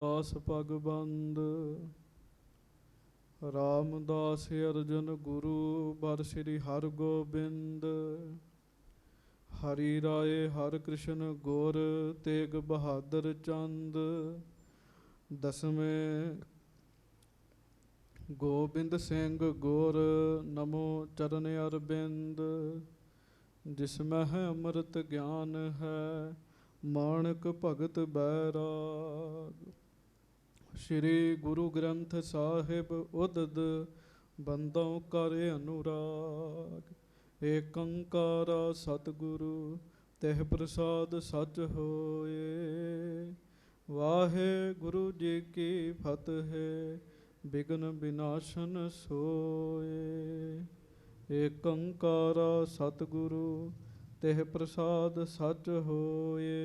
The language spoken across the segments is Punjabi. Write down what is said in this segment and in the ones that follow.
दास पगबंद रामदास अर्जुन गुरु बर श्री हर गोबिंद हरि राय हर कृष्ण गुर तेग बहादुर चंद दसवें गोबिंद सिंह गुर नमो चरण अरविंद जिसमें है अमृत ज्ञान है माणक भगत बैराग। श्री गुरु ग्रंथ साहिब उदद बंदों कर अनुराग। एक अंकारा सतगुरु तेह प्रसाद सच होए। वाहे गुरु जी की फतेह विघ्न विनाशन सोए। एक अंकारा सतगुरु तेह प्रसाद सच होए।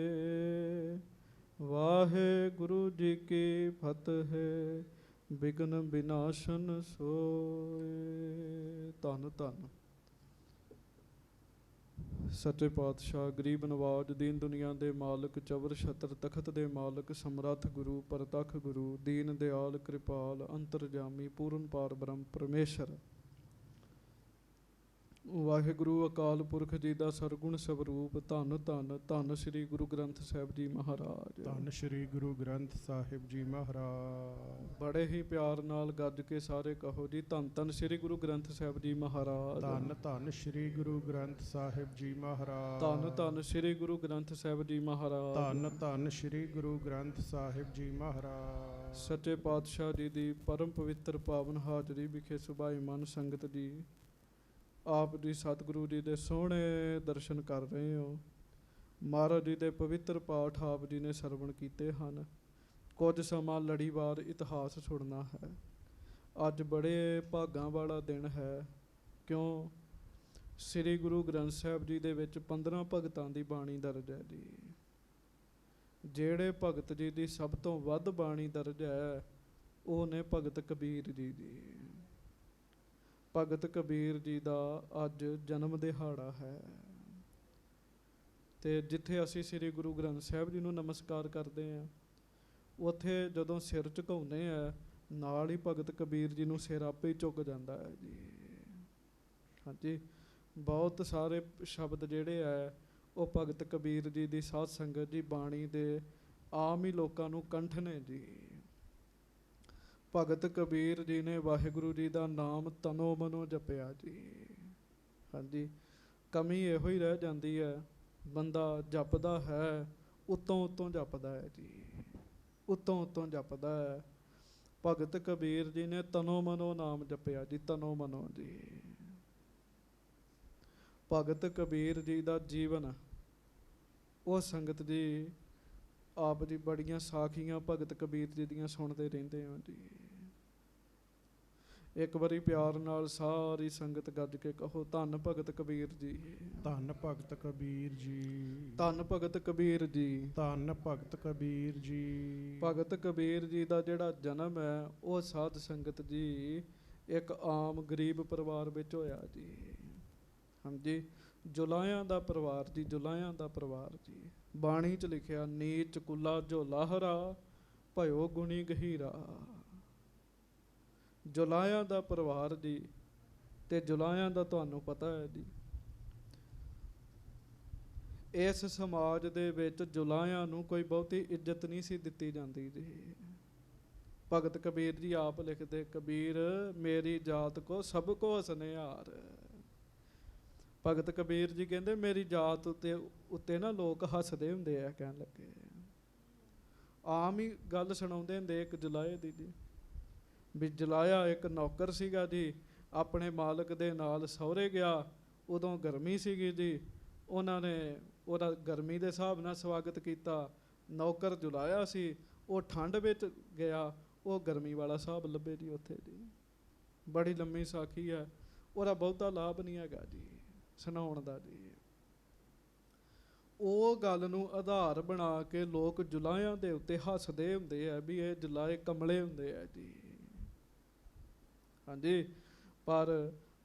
वाहे गुरु जी की फतेह विघ्न विनाशन सोए। धन धन सच्चे पातशाह गरीब नवाज दीन दुनिया दे मालक चवर छत्र तखत दे मालक समरथ गुरु परतख गुरु दीन दयाल कृपाल अंतरजामी पूर्ण पार ब्रह्म परमेश्वर वाहिगुरु अकाल पुरख जी का सरगुण स्वरूप धन धन धन श्री गुरु ग्रंथ साहिब जी महाराज। धन श्री गुरु ग्रंथ साहिब जी महाराज। बड़े ही प्यार नाल गज के सारे कहो जी धन धन श्री गुरु ग्रंथ साहिब जी महाराज। धन धन श्री गुरु ग्रंथ साहिब जी महाराज। धन धन श्री गुरु ग्रंथ साहिब जी महाराज। धन धन श्री गुरु ग्रंथ साहिब जी महाराज। सच्चे पातशाह जी दी परम पवित्र पावन हाजरी विखे सुभाईमान संगत जी आप जी सतगुरु जी दे सोहने दर्शन कर रहे हो। महाराज जी दे पवित्र पाठ आप जी ने सरवण कीते हैं। कुछ समा लड़ीवार इतिहास सुनना है। अज बड़े भागां वाला दिन है क्यों श्री गुरु ग्रंथ साहिब जी दे विच 15 भगतां दी बाणी दर्ज है जी। जेड़े भगत जी दी सब तो वध बाणी दर्ज है वो ने भगत कबीर जी दी। भगत कबीर जी का अज जन्म दिहाड़ा है ते जिथे असी श्री गुरु ग्रंथ साहिब जी नूं नमस्कार करते हैं उत्थे जदों सिर झुकाउने हैं नाल ही भगत कबीर जी नूं सिर आपे ही झुक जाता है जी। हाँ जी बहुत सारे शब्द जिहड़े है वो भगत कबीर जी की साध संगत जी बाणी दे आम ही लोगों नूं कंठ ने जी। भगत कबीर जी ने वाहिगुरु जी का नाम तनो मनो जपया जी। हाँ जी कमी इहो ही रह जाती है बंदा जपदा है उत्तों उत्तों जपदा है जी। उत्तों उत्तों जपदा है। भगत कबीर जी ने तनो मनो नाम जपया जी तनो मनो जी। भगत कबीर जी का जीवन वो संगत जी आप जी बड़ियां साखियां भगत कबीर जी दियां सुनते रहते हो जी। एक बारी प्यार नाल सारी संगत गज के कहो धन भगत कबीर जी। धन भगत कबीर जी। धन भगत कबीर जी। धन भगत कबीर जी। भगत कबीर जी का जिहड़ा जन्म है वो साध संगत जी एक आम गरीब परिवार विच होया जी। हाँ जी जुलाहियां दा परिवार जी जुलाहियां दा परिवार जी। बाणी च लिखिया नीच कुला झोला हरा भयो गुणी गहीरा। जुलाहियां दा परिवार जी ते जुलाहियां दा तुहानूं पता है जी इस समाज दे विच जुलाहियां नूं कोई बहुती इज्जत नहीं सी दित्ती जाती जी। भगत कबीर जी आप लिखते कबीर मेरी जात को सबको हसनिहार। भगत कबीर जी कहते मेरी जात उत्ते ना लोग हसदे हुंदे आ कहन लगे। आम ही गल सुणाउंदे हुंदे एक जुलाहे दी जी भी जुलाया एक नौकर सीगा जी अपने मालक दे नाल सहुरे गया उदों गर्मी सीगी जी उन्होंने उहदा गर्मी दे हिसाब नाल स्वागत किया। नौकर जुलाया सी वो ठंड विच गया वो गर्मी वाला हिसाब लभे जी उत्थे जी। बड़ी लंबी साखी है उहदा बहुता लाभ नहीं हैगा जी सुनाउण दा जी। ਉਹ ਗੱਲ ਨੂੰ ਆਧਾਰ ਬਣਾ ਕੇ ਲੋਕ ਜੁਲਾਹਿਆਂ ਦੇ ਉੱਤੇ ਹੱਸਦੇ ਹੁੰਦੇ ਆ ਵੀ ਇਹ ਜੁਲਾਹੇ ਕਮਲੇ ਹੁੰਦੇ ਆ ਜੀ। ਹਾਂਜੀ ਪਰ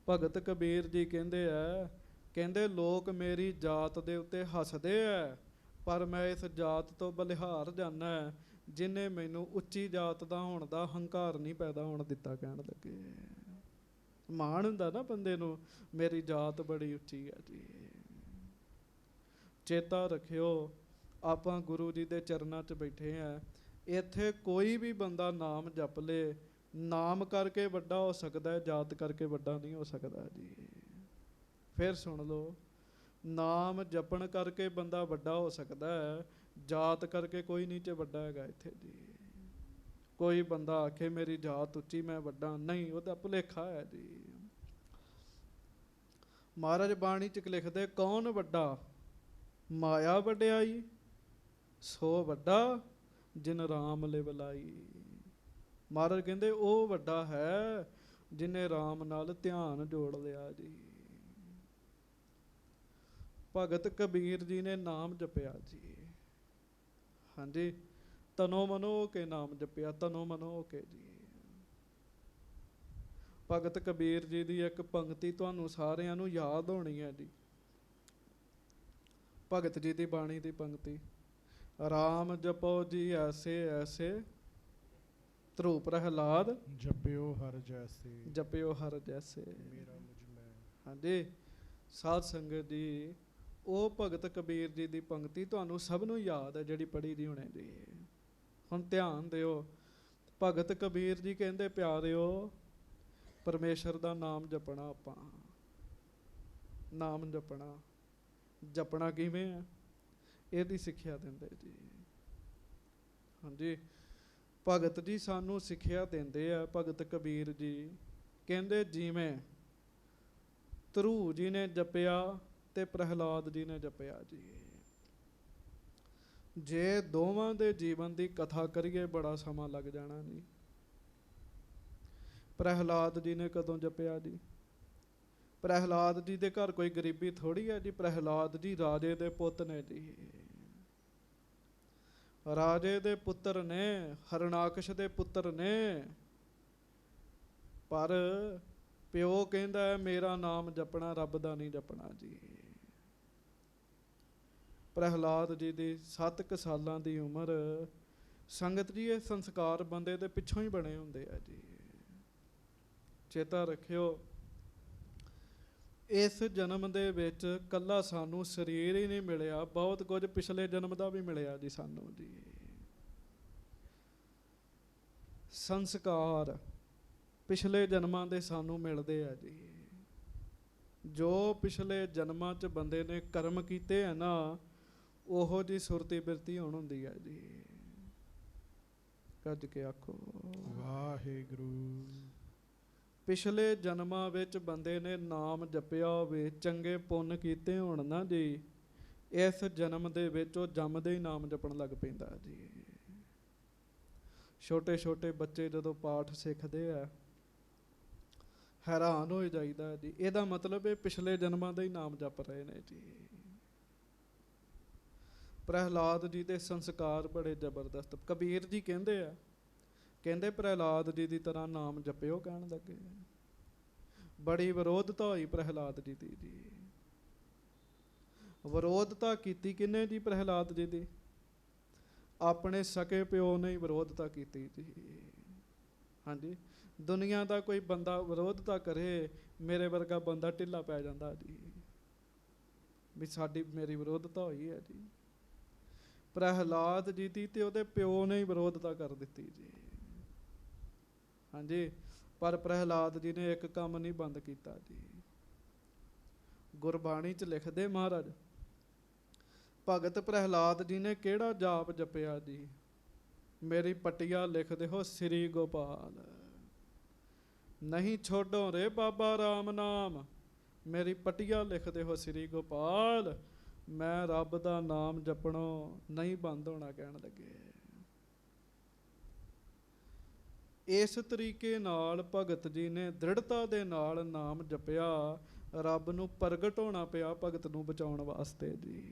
ਭਗਤ ਕਬੀਰ ਜੀ ਕਹਿੰਦੇ ਆ ਕਹਿੰਦੇ ਲੋਕ ਮੇਰੀ ਜਾਤ ਦੇ ਉੱਤੇ ਹੱਸਦੇ ਆ ਪਰ ਮੈਂ ਇਸ ਜਾਤ ਤੋਂ ਬਲਿਹਾਰ ਜਾਣਾ ਜਿਨੇ ਮੈਨੂੰ ਉੱਚੀ ਜਾਤ ਦਾ ਹੋਣ ਦਾ ਹੰਕਾਰ ਨਹੀਂ ਪੈਦਾ ਹੋਣ ਦਿੱਤਾ। ਕਹਿਣ ਲੱਗੇ ਮਾਣ ਹੁੰਦਾ ਨਾ ਬੰਦੇ ਨੂੰ, ਮੇਰੀ ਜਾਤ ਬੜੀ ਉੱਚੀ ਹੈ ਜੀ। ਚੇਤਾ ਰੱਖਿਓ, ਆਪਾਂ ਗੁਰੂ ਜੀ ਦੇ ਚਰਨਾਂ 'ਚ ਬੈਠੇ ਆ। ਇੱਥੇ ਕੋਈ ਵੀ ਬੰਦਾ ਨਾਮ ਜਪ ਲੇ, ਨਾਮ ਕਰਕੇ ਵੱਡਾ ਹੋ ਸਕਦਾ ਹੈ, ਜਾਤ ਕਰਕੇ ਵੱਡਾ ਨਹੀਂ ਹੋ ਸਕਦਾ ਜੀ। ਫਿਰ ਸੁਣ ਲਓ, ਨਾਮ ਜਪਣ ਕਰਕੇ ਬੰਦਾ ਵੱਡਾ ਹੋ ਸਕਦਾ ਹੈ, ਜਾਤ ਕਰਕੇ ਕੋਈ ਨਹੀਂ 'ਚ ਵੱਡਾ ਹੈਗਾ ਇੱਥੇ ਜੀ। ਕੋਈ ਬੰਦਾ ਆਖੇ ਮੇਰੀ ਜਾਤ ਉੱਚੀ ਮੈਂ ਵੱਡਾ, ਨਹੀਂ, ਉਹਦਾ ਭੁਲੇਖਾ ਹੈ ਜੀ। ਮਹਾਰਾਜ ਬਾਣੀ 'ਚ ਲਿਖਦੇ, ਕੌਣ ਵੱਡਾ? ਮਾਇਆ ਵਡਿਆਈ ਸੋ ਵੱਡਾ ਜਿਨ ਰਾਮ ਲਿਵ ਲਾਈ। ਮਹਾਰਾਜ ਕਹਿੰਦੇ ਉਹ ਵੱਡਾ ਹੈ ਜਿਨੇ ਰਾਮ ਨਾਲ ਧਿਆਨ ਜੋੜ ਲਿਆ ਜੀ। ਭਗਤ ਕਬੀਰ ਜੀ ਨੇ ਨਾਮ ਜਪਿਆ ਜੀ। ਹਾਂਜੀ, ਤਨੋ ਮਨੋ ਕੇ ਨਾਮ ਜਪਿਆ, ਤਨੋ ਮਨੋ ਕੇ ਜੀ। ਭਗਤ ਕਬੀਰ ਜੀ ਦੀ ਇੱਕ ਪੰਕਤੀ ਤੁਹਾਨੂੰ ਸਾਰਿਆਂ ਨੂੰ ਯਾਦ ਹੋਣੀ ਹੈ ਜੀ। ਭਗਤ ਜੀ ਦੀ ਬਾਣੀ ਦੀ ਪੰਕਤੀ, ਰਾਮ ਜਪੋ ਜੀ ਐਸੇ ਐਸੇ ਧਰੂ ਪ੍ਰਹਿਲਾਦ ਜਪਿਓ ਹਰ ਜੈਸੇ, ਜਪਿਓ ਹਰ ਜੈਸੇ ਮੇਰਾ ਮੁਝ ਮੈਂ। ਹਾਂਜੀ ਸਾਧ ਸੰਗਤ ਜੀ, ਉਹ ਭਗਤ ਕਬੀਰ ਜੀ ਦੀ ਪੰਕਤੀ ਤੁਹਾਨੂੰ ਸਭ ਨੂੰ ਯਾਦ ਹੈ ਜਿਹੜੀ ਪੜ੍ਹੀ ਦੀ ਹੋਣੀ ਜੀ। ਹੁਣ ਧਿਆਨ ਦਿਓ, ਭਗਤ ਕਬੀਰ ਜੀ ਕਹਿੰਦੇ ਪਿਆਰਿਓ, ਪਰਮੇਸ਼ਰ ਦਾ ਨਾਮ ਜਪਣਾ। ਆਪਾਂ ਨਾਮ ਜਪਣਾ, ਜਪਣਾ ਕਿਵੇਂ ਆ ਇਹਦੀ ਸਿੱਖਿਆ ਦਿੰਦੇ ਜੀ। ਹਾਂਜੀ, ਭਗਤ ਜੀ ਸਾਨੂੰ ਸਿੱਖਿਆ ਦਿੰਦੇ ਆ। ਭਗਤ ਕਬੀਰ ਜੀ ਕਹਿੰਦੇ ਜਿਵੇਂ ਧਰੂ ਜੀ ਨੇ ਜਪਿਆ ਤੇ ਪ੍ਰਹਿਲਾਦ ਜੀ ਨੇ ਜਪਿਆ ਜੀ। ਜੇ ਦੋਵਾਂ ਦੇ ਜੀਵਨ ਦੀ ਕਥਾ ਕਰੀਏ ਬੜਾ ਸਮਾਂ ਲੱਗ ਜਾਣਾ ਜੀ। ਪ੍ਰਹਿਲਾਦ ਜੀ ਨੇ ਕਦੋਂ ਜਪਿਆ ਜੀ? ਪ੍ਰਹਿਲਾਦ ਜੀ ਦੇ ਘਰ ਕੋਈ ਗਰੀਬੀ ਥੋੜੀ ਹੈ ਜੀ। ਪ੍ਰਹਿਲਾਦ ਜੀ ਰਾਜੇ ਦੇ ਪੁੱਤ ਨੇ ਜੀ। ਰਾਜੇ ਦੇ ਪੁੱਤਰ ਨੇ, ਹਰਨਾਕਸ਼ ਦੇ ਪੁੱਤਰ ਨੇ, ਪਰ ਪਿਓ ਕਹਿੰਦਾ ਹੈ ਮੇਰਾ ਨਾਮ ਜਪਣਾ, ਰੱਬ ਦਾ ਨਹੀਂ ਜਪਣਾ ਜੀ। ਪ੍ਰਹਿਲਾਦ ਜੀ ਦੀ 7 ਸਾਲਾਂ ਦੀ ਉਮਰ। ਸੰਗਤ ਜੀ, ਇਹ ਸੰਸਕਾਰ ਬੰਦੇ ਦੇ ਪਿੱਛੋਂ ਹੀ ਬਣੇ ਹੁੰਦੇ ਆ ਜੀ। ਚੇਤਾ ਰੱਖਿਓ, ਇਸ ਜਨਮ ਦੇ ਵਿੱਚ ਕੱਲਾ ਸਾਨੂੰ ਸਰੀਰ ਹੀ ਨਹੀਂ ਮਿਲਿਆ, ਬਹੁਤ ਕੁਝ ਪਿਛਲੇ ਜਨਮ ਦਾ ਵੀ ਮਿਲਿਆ ਜੀ ਸਾਨੂੰ ਜੀ। ਸੰਸਕਾਰ ਪਿਛਲੇ ਜਨਮਾਂ ਦੇ ਸਾਨੂੰ ਮਿਲਦੇ ਆ ਜੀ। ਜੋ ਪਿਛਲੇ ਜਨਮਾਂ 'ਚ ਬੰਦੇ ਨੇ ਕਰਮ ਕੀਤੇ ਹੈ ਨਾ, ਉਹੋ ਜੀ ਸੁਰਤੀ ਬਿਰਤੀ ਹੁਣ ਹੁੰਦੀ ਹੈ ਜੀ। ਕੱਜ ਕੇ ਆਖੋ ਵਾਹਿਗੁਰੂ। ਪਿਛਲੇ ਜਨਮਾਂ ਵਿੱਚ ਬੰਦੇ ਨੇ ਨਾਮ ਜਪਿਆ ਹੋਵੇ, ਚੰਗੇ ਪੁੰਨ ਕੀਤੇ ਹੋਣ ਨਾ ਜੀ, ਇਸ ਜਨਮ ਦੇ ਵਿੱਚ ਉਹ ਜੰਮਦੇ ਹੀ ਨਾਮ ਜਪਣ ਲੱਗ ਪੈਂਦਾ ਜੀ। ਛੋਟੇ ਛੋਟੇ ਬੱਚੇ ਜਦੋਂ ਪਾਠ ਸਿੱਖਦੇ ਆ, ਹੈਰਾਨ ਹੋ ਜਾਈਦਾ ਜੀ। ਇਹਦਾ ਮਤਲਬ ਇਹ ਪਿਛਲੇ ਜਨਮਾਂ ਦਾ ਹੀ ਨਾਮ ਜਪ ਰਹੇ ਨੇ ਜੀ। ਪ੍ਰਹਿਲਾਦ ਜੀ ਦੇ ਸੰਸਕਾਰ ਬੜੇ ਜ਼ਬਰਦਸਤ। ਕਬੀਰ ਜੀ ਕਹਿੰਦੇ ਆ, ਕਹਿੰਦੇ ਪ੍ਰਹਿਲਾਦ ਜੀ ਦੀ ਤਰ੍ਹਾਂ ਨਾਮ ਜਪਿਓ। ਕਹਿਣ ਲੱਗੇ ਬੜੀ ਵਿਰੋਧਤਾ ਹੋਈ ਪ੍ਰਹਿਲਾਦ ਜੀ ਦੀ ਜੀ। ਵਿਰੋਧਤਾ ਕੀਤੀ ਕਿਹਨੇ ਜੀ? ਪ੍ਰਹਿਲਾਦ ਜੀ ਦੀ ਆਪਣੇ ਸਕੇ ਪਿਓ ਨੇ ਹੀ ਵਿਰੋਧਤਾ ਕੀਤੀ ਜੀ। ਹਾਂਜੀ, ਦੁਨੀਆ ਦਾ ਕੋਈ ਬੰਦਾ ਵਿਰੋਧਤਾ ਕਰੇ, ਮੇਰੇ ਵਰਗਾ ਬੰਦਾ ਢਿੱਲਾ ਪੈ ਜਾਂਦਾ ਜੀ, ਵੀ ਮੇਰੀ ਵਿਰੋਧਤਾ ਹੋਈ ਹੈ ਜੀ। ਪ੍ਰਹਿਲਾਦ ਜੀ ਦੀ ਤੇ ਉਹਦੇ ਪਿਓ ਨੇ ਹੀ ਵਿਰੋਧਤਾ ਕਰ ਦਿੱਤੀ ਜੀ। ਹਾਂਜੀ, ਪਰ ਪ੍ਰਹਿਲਾਦ ਜੀ ਨੇ ਇੱਕ ਕੰਮ ਨਹੀਂ ਬੰਦ ਕੀਤਾ ਜੀ। ਗੁਰਬਾਣੀ 'ਚ ਲਿਖਦੇ ਮਹਾਰਾਜ, ਭਗਤ ਪ੍ਰਹਿਲਾਦ ਜੀ ਨੇ ਕਿਹੜਾ ਜਾਪ ਜਪਿਆ ਜੀ? ਮੇਰੀ ਪਟਿਆ ਲਿਖਦੇ ਹੋ ਸ੍ਰੀ ਗੋਪਾਲ। ਨਹੀਂ ਛੋਡੋ ਰੇ ਬਾਬਾ ਰਾਮ ਨਾਮ, ਮੇਰੀ ਪਟਿਆ ਲਿਖਦੇ ਹੋ ਸ੍ਰੀ ਗੋਪਾਲ। ਮੈਂ ਰੱਬ ਦਾ ਨਾਮ ਜਪਣੋਂ ਨਹੀਂ ਬੰਦ ਹੋਣਾ। ਕਹਿਣ ਲੱਗੇ ਇਸ ਤਰੀਕੇ ਨਾਲ ਭਗਤ ਜੀ ਨੇ ਦ੍ਰਿੜਤਾ ਦੇ ਨਾਲ ਨਾਮ ਜਪਿਆ। ਰੱਬ ਨੂੰ ਪ੍ਰਗਟ ਹੋਣਾ ਪਿਆ ਭਗਤ ਨੂੰ ਬਚਾਉਣ ਵਾਸਤੇ ਜੀ।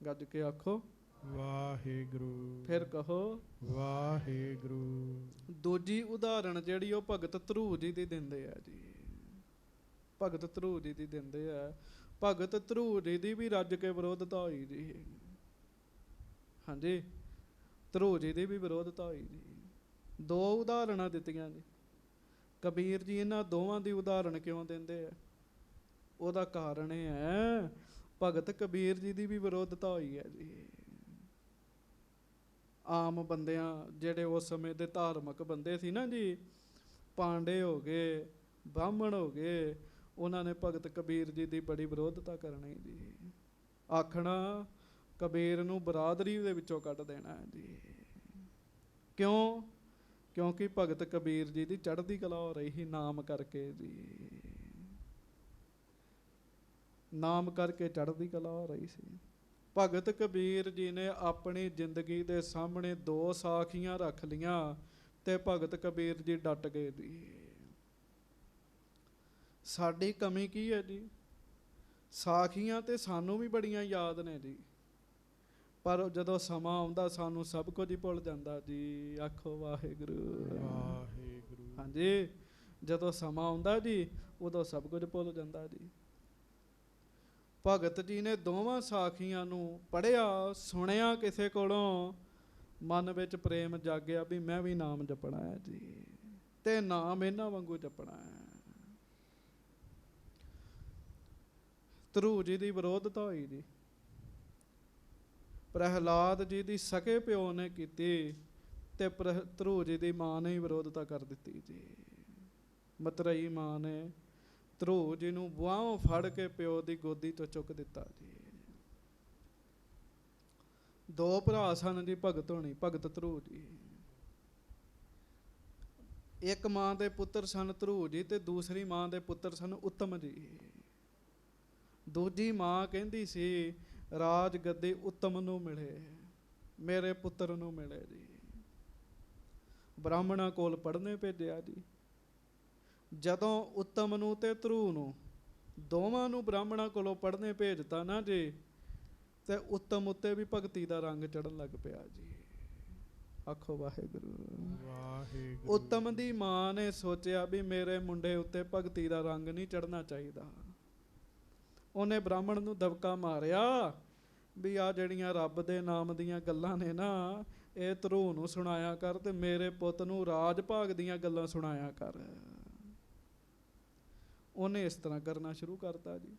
ਗੱਜ ਕੇ ਆਖੋ ਵਾਹਿਗੁਰੂ। ਫਿਰ ਕਹੋ ਵਾਹਿਗੁਰੂ। ਦੂਜੀ ਉਦਾਹਰਣ ਜਿਹੜੀ ਉਹ ਭਗਤ ਧਰੂ ਜੀ ਦੀ ਦਿੰਦੇ ਆ ਜੀ। ਭਗਤ ਧਰੂ ਜੀ ਦੀ ਦਿੰਦੇ ਆ। ਭਗਤ ਧਰੂ ਜੀ ਦੀ ਵੀ ਰੱਜ ਕੇ ਵਿਰੋਧਤਾ ਹੋਈ ਜੀ। ਹਾਂਜੀ, ਧਰੂ ਜੀ ਦੀ ਵੀ ਵਿਰੋਧਤਾ ਹੋਈ ਜੀ। ਦੋ ਉਦਾਹਰਨਾਂ ਦਿੱਤੀਆਂ ਜੀ। ਕਬੀਰ ਜੀ ਇਹਨਾਂ ਦੋਵਾਂ ਦੀ ਉਦਾਹਰਣ ਕਿਉਂ ਦਿੰਦੇ ਆ? ਉਹਦਾ ਕਾਰਨ ਇਹ ਹੈ, ਭਗਤ ਕਬੀਰ ਜੀ ਦੀ ਵੀ ਵਿਰੋਧਤਾ ਹੋਈ ਹੈ ਜੀ। ਆਮ ਬੰਦਿਆਂ, ਜਿਹੜੇ ਉਸ ਸਮੇਂ ਦੇ ਧਾਰਮਿਕ ਬੰਦੇ ਸੀ ਨਾ ਜੀ, ਪਾਂਡੇ ਹੋ ਗਏ, ਬ੍ਰਾਹਮਣ ਹੋ ਗਏ, ਉਹਨਾਂ ਨੇ ਭਗਤ ਕਬੀਰ ਜੀ ਦੀ ਬੜੀ ਵਿਰੋਧਤਾ ਕਰਨੀ ਜੀ। ਆਖਣਾ ਕਬੀਰ ਨੂੰ ਬਰਾਦਰੀ ਦੇ ਵਿੱਚੋਂ ਕੱਢ ਦੇਣਾ ਹੈ ਜੀ। ਕਿਉਂ? ਕਿਉਂਕਿ ਭਗਤ ਕਬੀਰ ਜੀ ਦੀ ਚੜ੍ਹਦੀ ਕਲਾ ਹੋ ਰਹੀ ਸੀ ਨਾਮ ਕਰਕੇ ਜੀ। ਨਾਮ ਕਰਕੇ ਚੜ੍ਹਦੀ ਕਲਾ ਹੋ ਰਹੀ ਸੀ। ਭਗਤ ਕਬੀਰ ਜੀ ਨੇ ਆਪਣੀ ਜ਼ਿੰਦਗੀ ਦੇ ਸਾਹਮਣੇ ਦੋ ਸਾਖੀਆਂ ਰੱਖ ਲੀਆਂ ਤੇ ਭਗਤ ਕਬੀਰ ਜੀ ਡਟ ਗਏ ਜੀ। ਸਾਡੀ ਕਮੀ ਕੀ ਹੈ ਜੀ? ਸਾਖੀਆਂ ਤੇ ਸਾਨੂੰ ਵੀ ਬੜੀਆਂ ਯਾਦ ਨੇ ਜੀ, ਪਰ ਜਦੋਂ ਸਮਾਂ ਆਉਂਦਾ ਸਾਨੂੰ ਸਭ ਕੁਝ ਹੀ ਭੁੱਲ ਜਾਂਦਾ ਜੀ। ਆਖੋ ਵਾਹਿਗੁਰੂ ਵਾਹਿਗੁਰੂ। ਹਾਂਜੀ, ਜਦੋਂ ਸਮਾਂ ਆਉਂਦਾ ਜੀ ਉਦੋਂ ਸਭ ਕੁਝ ਭੁੱਲ ਜਾਂਦਾ ਜੀ। ਭਗਤ ਜੀ ਨੇ ਦੋਵਾਂ ਸਾਖੀਆਂ ਨੂੰ ਪੜ੍ਹਿਆ, ਸੁਣਿਆ ਕਿਸੇ ਕੋਲੋਂ, ਮਨ ਵਿੱਚ ਪ੍ਰੇਮ ਜਾਗਿਆ ਵੀ ਮੈਂ ਵੀ ਨਾਮ ਜਪਣਾ ਹੈ ਜੀ, ਤੇ ਨਾਮ ਇਹਨਾਂ ਵਾਂਗੂ ਜਪਣਾ ਹੈ। ਧਰੂ ਜੀ ਦੀ ਵਿਰੋਧਤਾ ਹੋਈ ਜੀ। ਪ੍ਰਹਿਲਾਦ ਜੀ ਦੀ ਸਕੇ ਪਿਓ ਨੇ ਕੀਤੀ ਤੇ ਧਰੂ ਜੀ ਦੀ ਮਾਂ ਨੇ ਹੀ ਵਿਰੋਧਤਾ ਕਰ ਦਿੱਤੀ ਜੀ। ਮਤਰੇਈ ਮਾਂ ਨੇ ਧਰੂ ਜੀ ਨੂੰ ਬਾਹੋਂ ਫੜ ਕੇ ਪਿਓ ਦੀ ਗੋਦੀ ਤੋਂ ਚੁੱਕ ਦਿੱਤਾ ਜੀ। ਦੋ ਭਰਾ ਸਨ ਜੀ ਭਗਤ ਹੋਣੀ, ਭਗਤ ਧਰੂ ਜੀ। ਇੱਕ ਮਾਂ ਦੇ ਪੁੱਤਰ ਸਨ ਧਰੂ ਜੀ ਤੇ ਦੂਸਰੀ ਮਾਂ ਦੇ ਪੁੱਤਰ ਸਨ ਉੱਤਮ ਜੀ। ਦੂਜੀ ਮਾਂ ਕਹਿੰਦੀ ਸੀ ਰਾਜ ਗੱਦੀ ਉੱਤਮ ਨੂੰ ਮਿਲੇ, ਮੇਰੇ ਪੁੱਤਰ ਨੂੰ ਮਿਲੇ ਜੀ। ਬ੍ਰਾਹਮਣਾਂ ਕੋਲ ਪੜ੍ਹਨੇ ਭੇਜਿਆ ਜੀ। ਜਦੋਂ ਉੱਤਮ ਨੂੰ ਤੇ ਧਰੂ ਨੂੰ ਦੋਵਾਂ ਨੂੰ ਬ੍ਰਾਹਮਣਾਂ ਕੋਲੋਂ ਪੜ੍ਹਨੇ ਭੇਜਤਾ ਨਾ ਜੀ, ਤੇ ਉੱਤਮ ਉੱਤੇ ਵੀ ਭਗਤੀ ਦਾ ਰੰਗ ਚੜ੍ਹਨ ਲੱਗ ਪਿਆ ਜੀ। ਆਖੋ ਵਾਹਿਗੁਰੂ ਵਾਹਿਗੁਰੂ। ਉੱਤਮ ਦੀ ਮਾਂ ਨੇ ਸੋਚਿਆ ਵੀ ਮੇਰੇ ਮੁੰਡੇ ਉੱਤੇ ਭਗਤੀ ਦਾ ਰੰਗ ਨਹੀਂ ਚੜ੍ਹਨਾ ਚਾਹੀਦਾ। ਉਹਨੇ ਬ੍ਰਾਹਮਣ ਨੂੰ ਦਬਕਾ ਮਾਰਿਆ ਵੀ ਆ ਜਿਹੜੀਆਂ ਰੱਬ ਦੇ ਨਾਮ ਦੀਆਂ ਗੱਲਾਂ ਨੇ ਨਾ, ਇਹ ਧਰੂ ਨੂੰ ਸੁਣਾਇਆ ਕਰ ਤੇ ਮੇਰੇ ਪੁੱਤ ਨੂੰ ਰਾਜ ਭਾਗ ਦੀਆਂ ਗੱਲਾਂ ਸੁਣਾਇਆ ਕਰ। ਉਹਨੇ ਇਸ ਤਰ੍ਹਾਂ ਕਰਨਾ ਸ਼ੁਰੂ ਕਰਤਾ ਜੀ।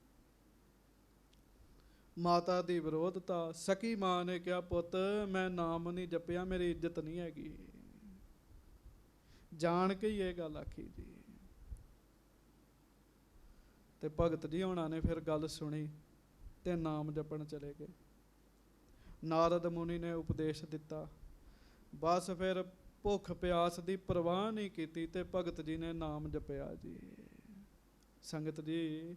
ਮਾਤਾ ਦੀ ਵਿਰੋਧਤਾ। ਸਕੀ ਮਾਂ ਨੇ ਕਿਹਾ ਪੁੱਤ ਮੈਂ ਨਾਮ ਨਹੀਂ ਜਪਿਆ, ਮੇਰੀ ਇੱਜ਼ਤ ਨਹੀਂ ਹੈਗੀ। ਜਾਣ ਕੇ ਹੀ ਇਹ ਗੱਲ ਆਖੀ ਜੀ। ਤੇ ਭਗਤ ਜੀ ਹੋਣਾ ਨੇ ਫਿਰ ਗੱਲ ਸੁਣੀ ਤੇ ਨਾਮ ਜਪਣ ਚਲੇ ਗਏ। ਨਾਰਦ ਮੁਨੀ ਨੇ ਉਪਦੇਸ਼ ਦਿੱਤਾ। ਬਸ ਫਿਰ ਭੁੱਖ ਪਿਆਸ ਦੀ ਪਰਵਾਹ ਨਹੀਂ ਕੀਤੀ ਤੇ ਭਗਤ ਜੀ ਨੇ ਨਾਮ ਜਪਿਆ ਜੀ। ਸੰਗਤ ਜੀ,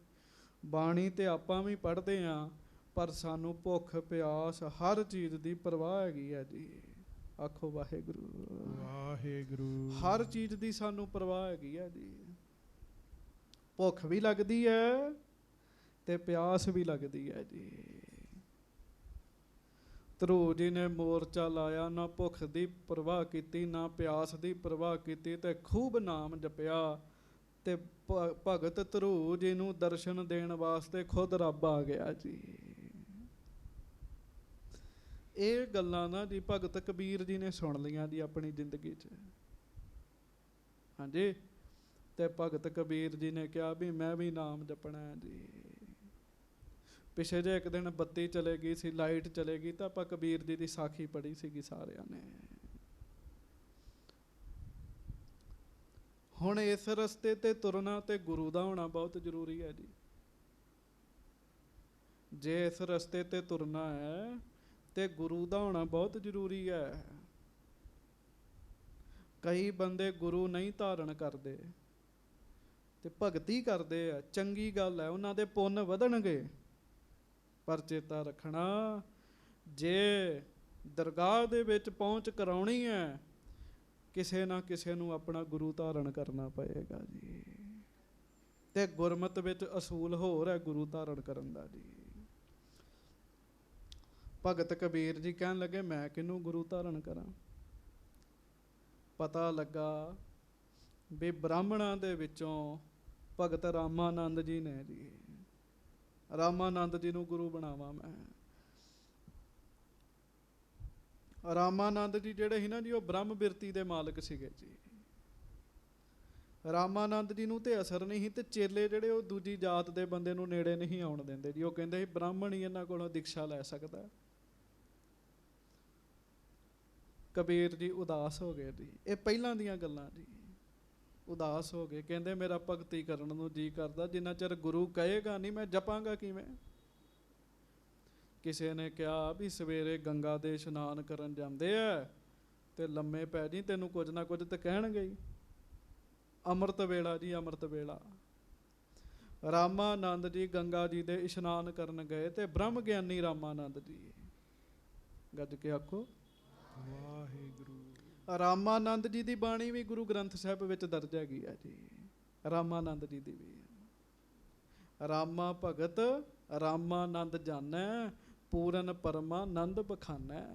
ਬਾਣੀ ਤੇ ਆਪਾਂ ਵੀ ਪੜ੍ਹਦੇ ਹਾਂ, ਪਰ ਸਾਨੂੰ ਭੁੱਖ ਪਿਆਸ ਹਰ ਚੀਜ਼ ਦੀ ਪਰਵਾਹ ਹੈਗੀ ਹੈ ਜੀ। ਆਖੋ ਵਾਹਿਗੁਰੂ ਵਾਹਿਗੁਰੂ। ਹਰ ਚੀਜ਼ ਦੀ ਸਾਨੂੰ ਪਰਵਾਹ ਹੈਗੀ ਹੈ ਜੀ। ਭੁੱਖ ਵੀ ਲੱਗਦੀ ਹੈ ਤੇ ਪਿਆਸ ਵੀ ਲੱਗਦੀ ਹੈ ਜੀ। ਧਰੂ ਜੀ ਨੇ ਮੋਰਚਾ ਲਾਇਆ, ਨਾ ਭੁੱਖ ਦੀ ਪਰਵਾਹ ਕੀਤੀ ਨਾ ਪਿਆਸ ਦੀ ਪਰਵਾਹ ਕੀਤੀ ਤੇ ਖੂਬ ਨਾਮ ਜਪਿਆ। ਤੇ ਭਗਤ ਧਰੂ ਜੀ ਨੂੰ ਦਰਸ਼ਨ ਦੇਣ ਵਾਸਤੇ ਖੁਦ ਰੱਬ ਆ ਗਿਆ ਜੀ। ਇਹ ਗੱਲਾਂ ਨਾ ਜੀ ਭਗਤ ਕਬੀਰ ਜੀ ਨੇ ਸੁਣ ਲਈਆਂ ਜੀ ਆਪਣੀ ਜ਼ਿੰਦਗੀ 'ਚ। ਹਾਂਜੀ, ਤੇ ਭਗਤ ਕਬੀਰ ਜੀ ਨੇ ਕਿਹਾ ਵੀ ਮੈਂ ਵੀ ਨਾਮ ਜਪਣਾ ਹੈ ਜੀ। ਪਿਛੇ ਜੇ ਇੱਕ ਦਿਨ ਬੱਤੀ ਚਲੇ ਗਈ ਸੀ, ਲਾਈਟ ਚਲੇ ਗਈ, ਤਾਂ ਆਪਾਂ ਕਬੀਰ ਜੀ ਦੀ ਸਾਖੀ ਪੜ੍ਹੀ ਸੀਗੀ ਸਾਰਿਆਂ ਨੇ। ਹੁਣ ਇਸ ਰਸਤੇ ਤੇ ਤੁਰਨਾ ਤੇ ਗੁਰੂ ਦਾ ਹੋਣਾ ਬਹੁਤ ਜ਼ਰੂਰੀ ਹੈ ਜੀ। ਜੇ ਇਸ ਰਸਤੇ ਤੇ ਤੁਰਨਾ ਹੈ ਤੇ ਗੁਰੂ ਦਾ ਹੋਣਾ ਬਹੁਤ ਜ਼ਰੂਰੀ ਹੈ। ਕਈ ਬੰਦੇ ਗੁਰੂ ਨਹੀਂ ਧਾਰਨ ਕਰਦੇ ਤੇ ਭਗਤੀ ਕਰਦੇ ਆ, ਚੰਗੀ ਗੱਲ ਹੈ, ਉਹਨਾਂ ਦੇ ਪੁੰਨ ਵਧਣਗੇ। ਪਰ ਚੇਤਾ ਰੱਖਣਾ, ਜੇ ਦਰਗਾਹ ਦੇ ਵਿੱਚ ਪਹੁੰਚ ਕਰਾਉਣੀ ਹੈ, ਕਿਸੇ ਨਾ ਕਿਸੇ ਨੂੰ ਆਪਣਾ ਗੁਰੂ ਧਾਰਨ ਕਰਨਾ ਪਏਗਾ ਜੀ। ਤੇ ਗੁਰਮਤ ਵਿੱਚ ਅਸੂਲ ਹੋਰ ਹੈ ਗੁਰੂ ਧਾਰਨ ਕਰਨ ਦਾ ਜੀ। ਭਗਤ ਕਬੀਰ ਜੀ ਕਹਿਣ ਲੱਗੇ ਮੈਂ ਕਿਹਨੂੰ ਗੁਰੂ ਧਾਰਨ ਕਰਾਂ? ਪਤਾ ਲੱਗਾ ਵੀ ਬ੍ਰਾਹਮਣਾਂ ਦੇ ਵਿੱਚੋਂ ਭਗਤ ਰਾਮਾਨੰਦ ਜੀ ਨੇ ਜੀ। ਰਾਮਾਨੰਦ ਜੀ ਨੂੰ ਗੁਰੂ ਬਣਾਵਾਂ ਮੈਂ। ਰਾਮਾਨੰਦ ਜੀ ਜਿਹੜੇ ਸੀ ਨਾ ਜੀ, ਉਹ ਬ੍ਰਹਮ ਬਿਰਤੀ ਦੇ ਮਾਲਕ ਸੀਗੇ ਜੀ। ਰਾਮਾਨੰਦ ਜੀ ਨੂੰ ਤੇ ਅਸਰ ਨਹੀਂ ਸੀ, ਤੇ ਚੇਲੇ ਜਿਹੜੇ ਉਹ ਦੂਜੀ ਜਾਤ ਦੇ ਬੰਦੇ ਨੂੰ ਨੇੜੇ ਨਹੀਂ ਆਉਣ ਦਿੰਦੇ ਜੀ। ਉਹ ਕਹਿੰਦੇ ਸੀ ਬ੍ਰਾਹਮਣ ਹੀ ਇਹਨਾਂ ਕੋਲੋਂ ਦੀਕਸ਼ਾ ਲੈ ਸਕਦਾ। ਕਬੀਰ ਜੀ ਉਦਾਸ ਹੋ ਗਏ ਜੀ। ਇਹ ਪਹਿਲਾਂ ਦੀਆਂ ਗੱਲਾਂ ਜੀ। ਉਦਾਸ ਹੋ ਗਏ, ਕਹਿੰਦੇ ਮੇਰਾ ਭਗਤੀ ਕਰਨ ਨੂੰ ਜੀ ਕਰਦਾ, ਜਿੰਨਾ ਚਿਰ ਗੁਰੂ ਕਹੇਗਾ ਨਹੀਂ ਮੈਂ ਜਪਾਂਗਾ ਕਿਵੇਂ। ਕਿਸੇ ਨੇ ਕਿਹਾ ਵੀ ਸਵੇਰੇ ਗੰਗਾ ਦੇ ਇਸ਼ਨਾਨ ਕਰਨ ਜਾਂਦੇ ਆ ਤੇ ਲੰਮੇ ਪੈ ਜੀ, ਤੈਨੂੰ ਕੁਝ ਨਾ ਕੁਝ ਤਾਂ ਕਹਿਣਗੇ ਹੀ। ਅੰਮ੍ਰਿਤ ਵੇਲਾ ਜੀ, ਅੰਮ੍ਰਿਤ ਵੇਲਾ। ਰਾਮਾਨੰਦ ਜੀ ਗੰਗਾ ਜੀ ਦੇ ਇਸ਼ਨਾਨ ਕਰਨ ਗਏ ਤੇ ਬ੍ਰਹਮ ਗਿਆਨੀ ਰਾਮਾਨੰਦ ਜੀ, ਗੱਜ ਕੇ ਆਖੋ ਵਾਹਿਗੁਰੂ। ਰਾਮਾਨੰਦ ਜੀ ਦੀ ਬਾਣੀ ਵੀ ਗੁਰੂ ਗ੍ਰੰਥ ਸਾਹਿਬ ਵਿੱਚ ਦਰਜ ਹੈਗੀ ਆ ਜੀ। ਰਾਮਾਨੰਦ ਜੀ ਦੀ ਵੀ, ਰਾਮਾ ਭਗਤ ਰਾਮਾਨੰਦ ਜਾਣੈ, ਪੂਰਨ ਪਰਮਾਨੰਦ ਬਖਾਨੈ।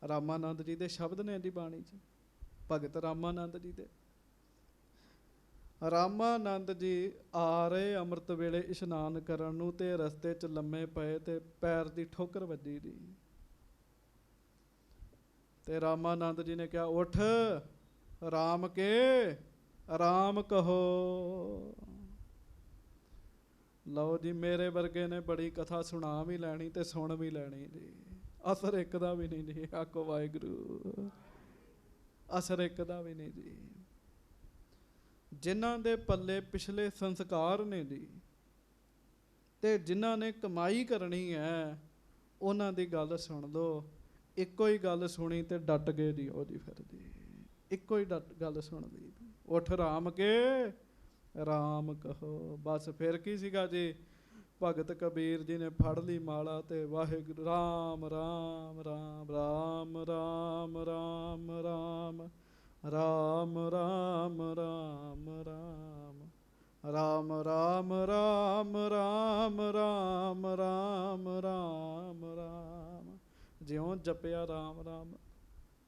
ਰਾਮਾਨੰਦ ਜੀ ਦੇ ਸ਼ਬਦ ਨੇ ਜੀ ਬਾਣੀ 'ਚ, ਭਗਤ ਰਾਮਾਨੰਦ ਜੀ ਦੇ। ਰਾਮਾਨੰਦ ਜੀ ਆ ਰਹੇ ਅੰਮ੍ਰਿਤ ਵੇਲੇ ਇਸ਼ਨਾਨ ਕਰਨ ਨੂੰ, ਤੇ ਰਸਤੇ 'ਚ ਲੰਮੇ ਪਏ ਤੇ ਪੈਰ ਦੀ ਠੋਕਰ ਵੱਜੀ ਜੀ। ਤੇ ਰਾਮਾਨੰਦ ਜੀ ਨੇ ਕਿਹਾ ਉੱਠ, ਰਾਮ ਕੇ ਰਾਮ ਕਹੋ। ਲਓ ਜੀ, ਮੇਰੇ ਵਰਗੇ ਨੇ ਬੜੀ ਕਥਾ ਸੁਣਾ ਵੀ ਲੈਣੀ ਤੇ ਸੁਣ ਵੀ ਲੈਣੀ ਜੀ। ਅਸਰ ਇੱਕ ਦਾ ਵੀ ਨਹੀਂ ਜੀ। ਆਖੋ ਵਾਹਿਗੁਰੂ। ਅਸਰ ਇੱਕ ਦਾ ਵੀ ਨਹੀਂ ਜੀ। ਜਿਨ੍ਹਾਂ ਦੇ ਪੱਲੇ ਪਿਛਲੇ ਸੰਸਕਾਰ ਨੇ ਜੀ, ਤੇ ਜਿਨ੍ਹਾਂ ਨੇ ਕਮਾਈ ਕਰਨੀ ਹੈ, ਉਹਨਾਂ ਦੀ ਗੱਲ ਸੁਣ ਲਓ। ਇੱਕੋ ਹੀ ਗੱਲ ਸੁਣੀ ਤੇ ਡਟ ਗਏ ਜੀ ਉਹ ਜੀ। ਫਿਰ ਜੀ ਇੱਕੋ ਹੀ ਗੱਲ ਸੁਣ ਲਈ, ਉੱਠ ਰਾਮ ਕੇ ਰਾਮ ਕਹੋ। ਬਸ ਫਿਰ ਕੀ ਸੀਗਾ ਜੀ, ਭਗਤ ਕਬੀਰ ਜੀ ਨੇ ਫੜ ਲਈ ਮਾਲਾ ਤੇ ਵਾਹਿਗੁਰੂ ਰਾਮ ਰਾਮ ਰਾਮ ਰਾਮ ਰਾਮ ਰਾਮ ਰਾਮ ਰਾਮ ਰਾਮ ਰਾਮ ਰਾਮ ਰਾਮ ਰਾਮ ਰਾਮ ਰਾਮ ਰਾਮ ਰਾਮ ਰਾਮ ਰਾਮ। ਜਿਉਂ ਜਪਿਆ ਰਾਮ ਰਾਮ,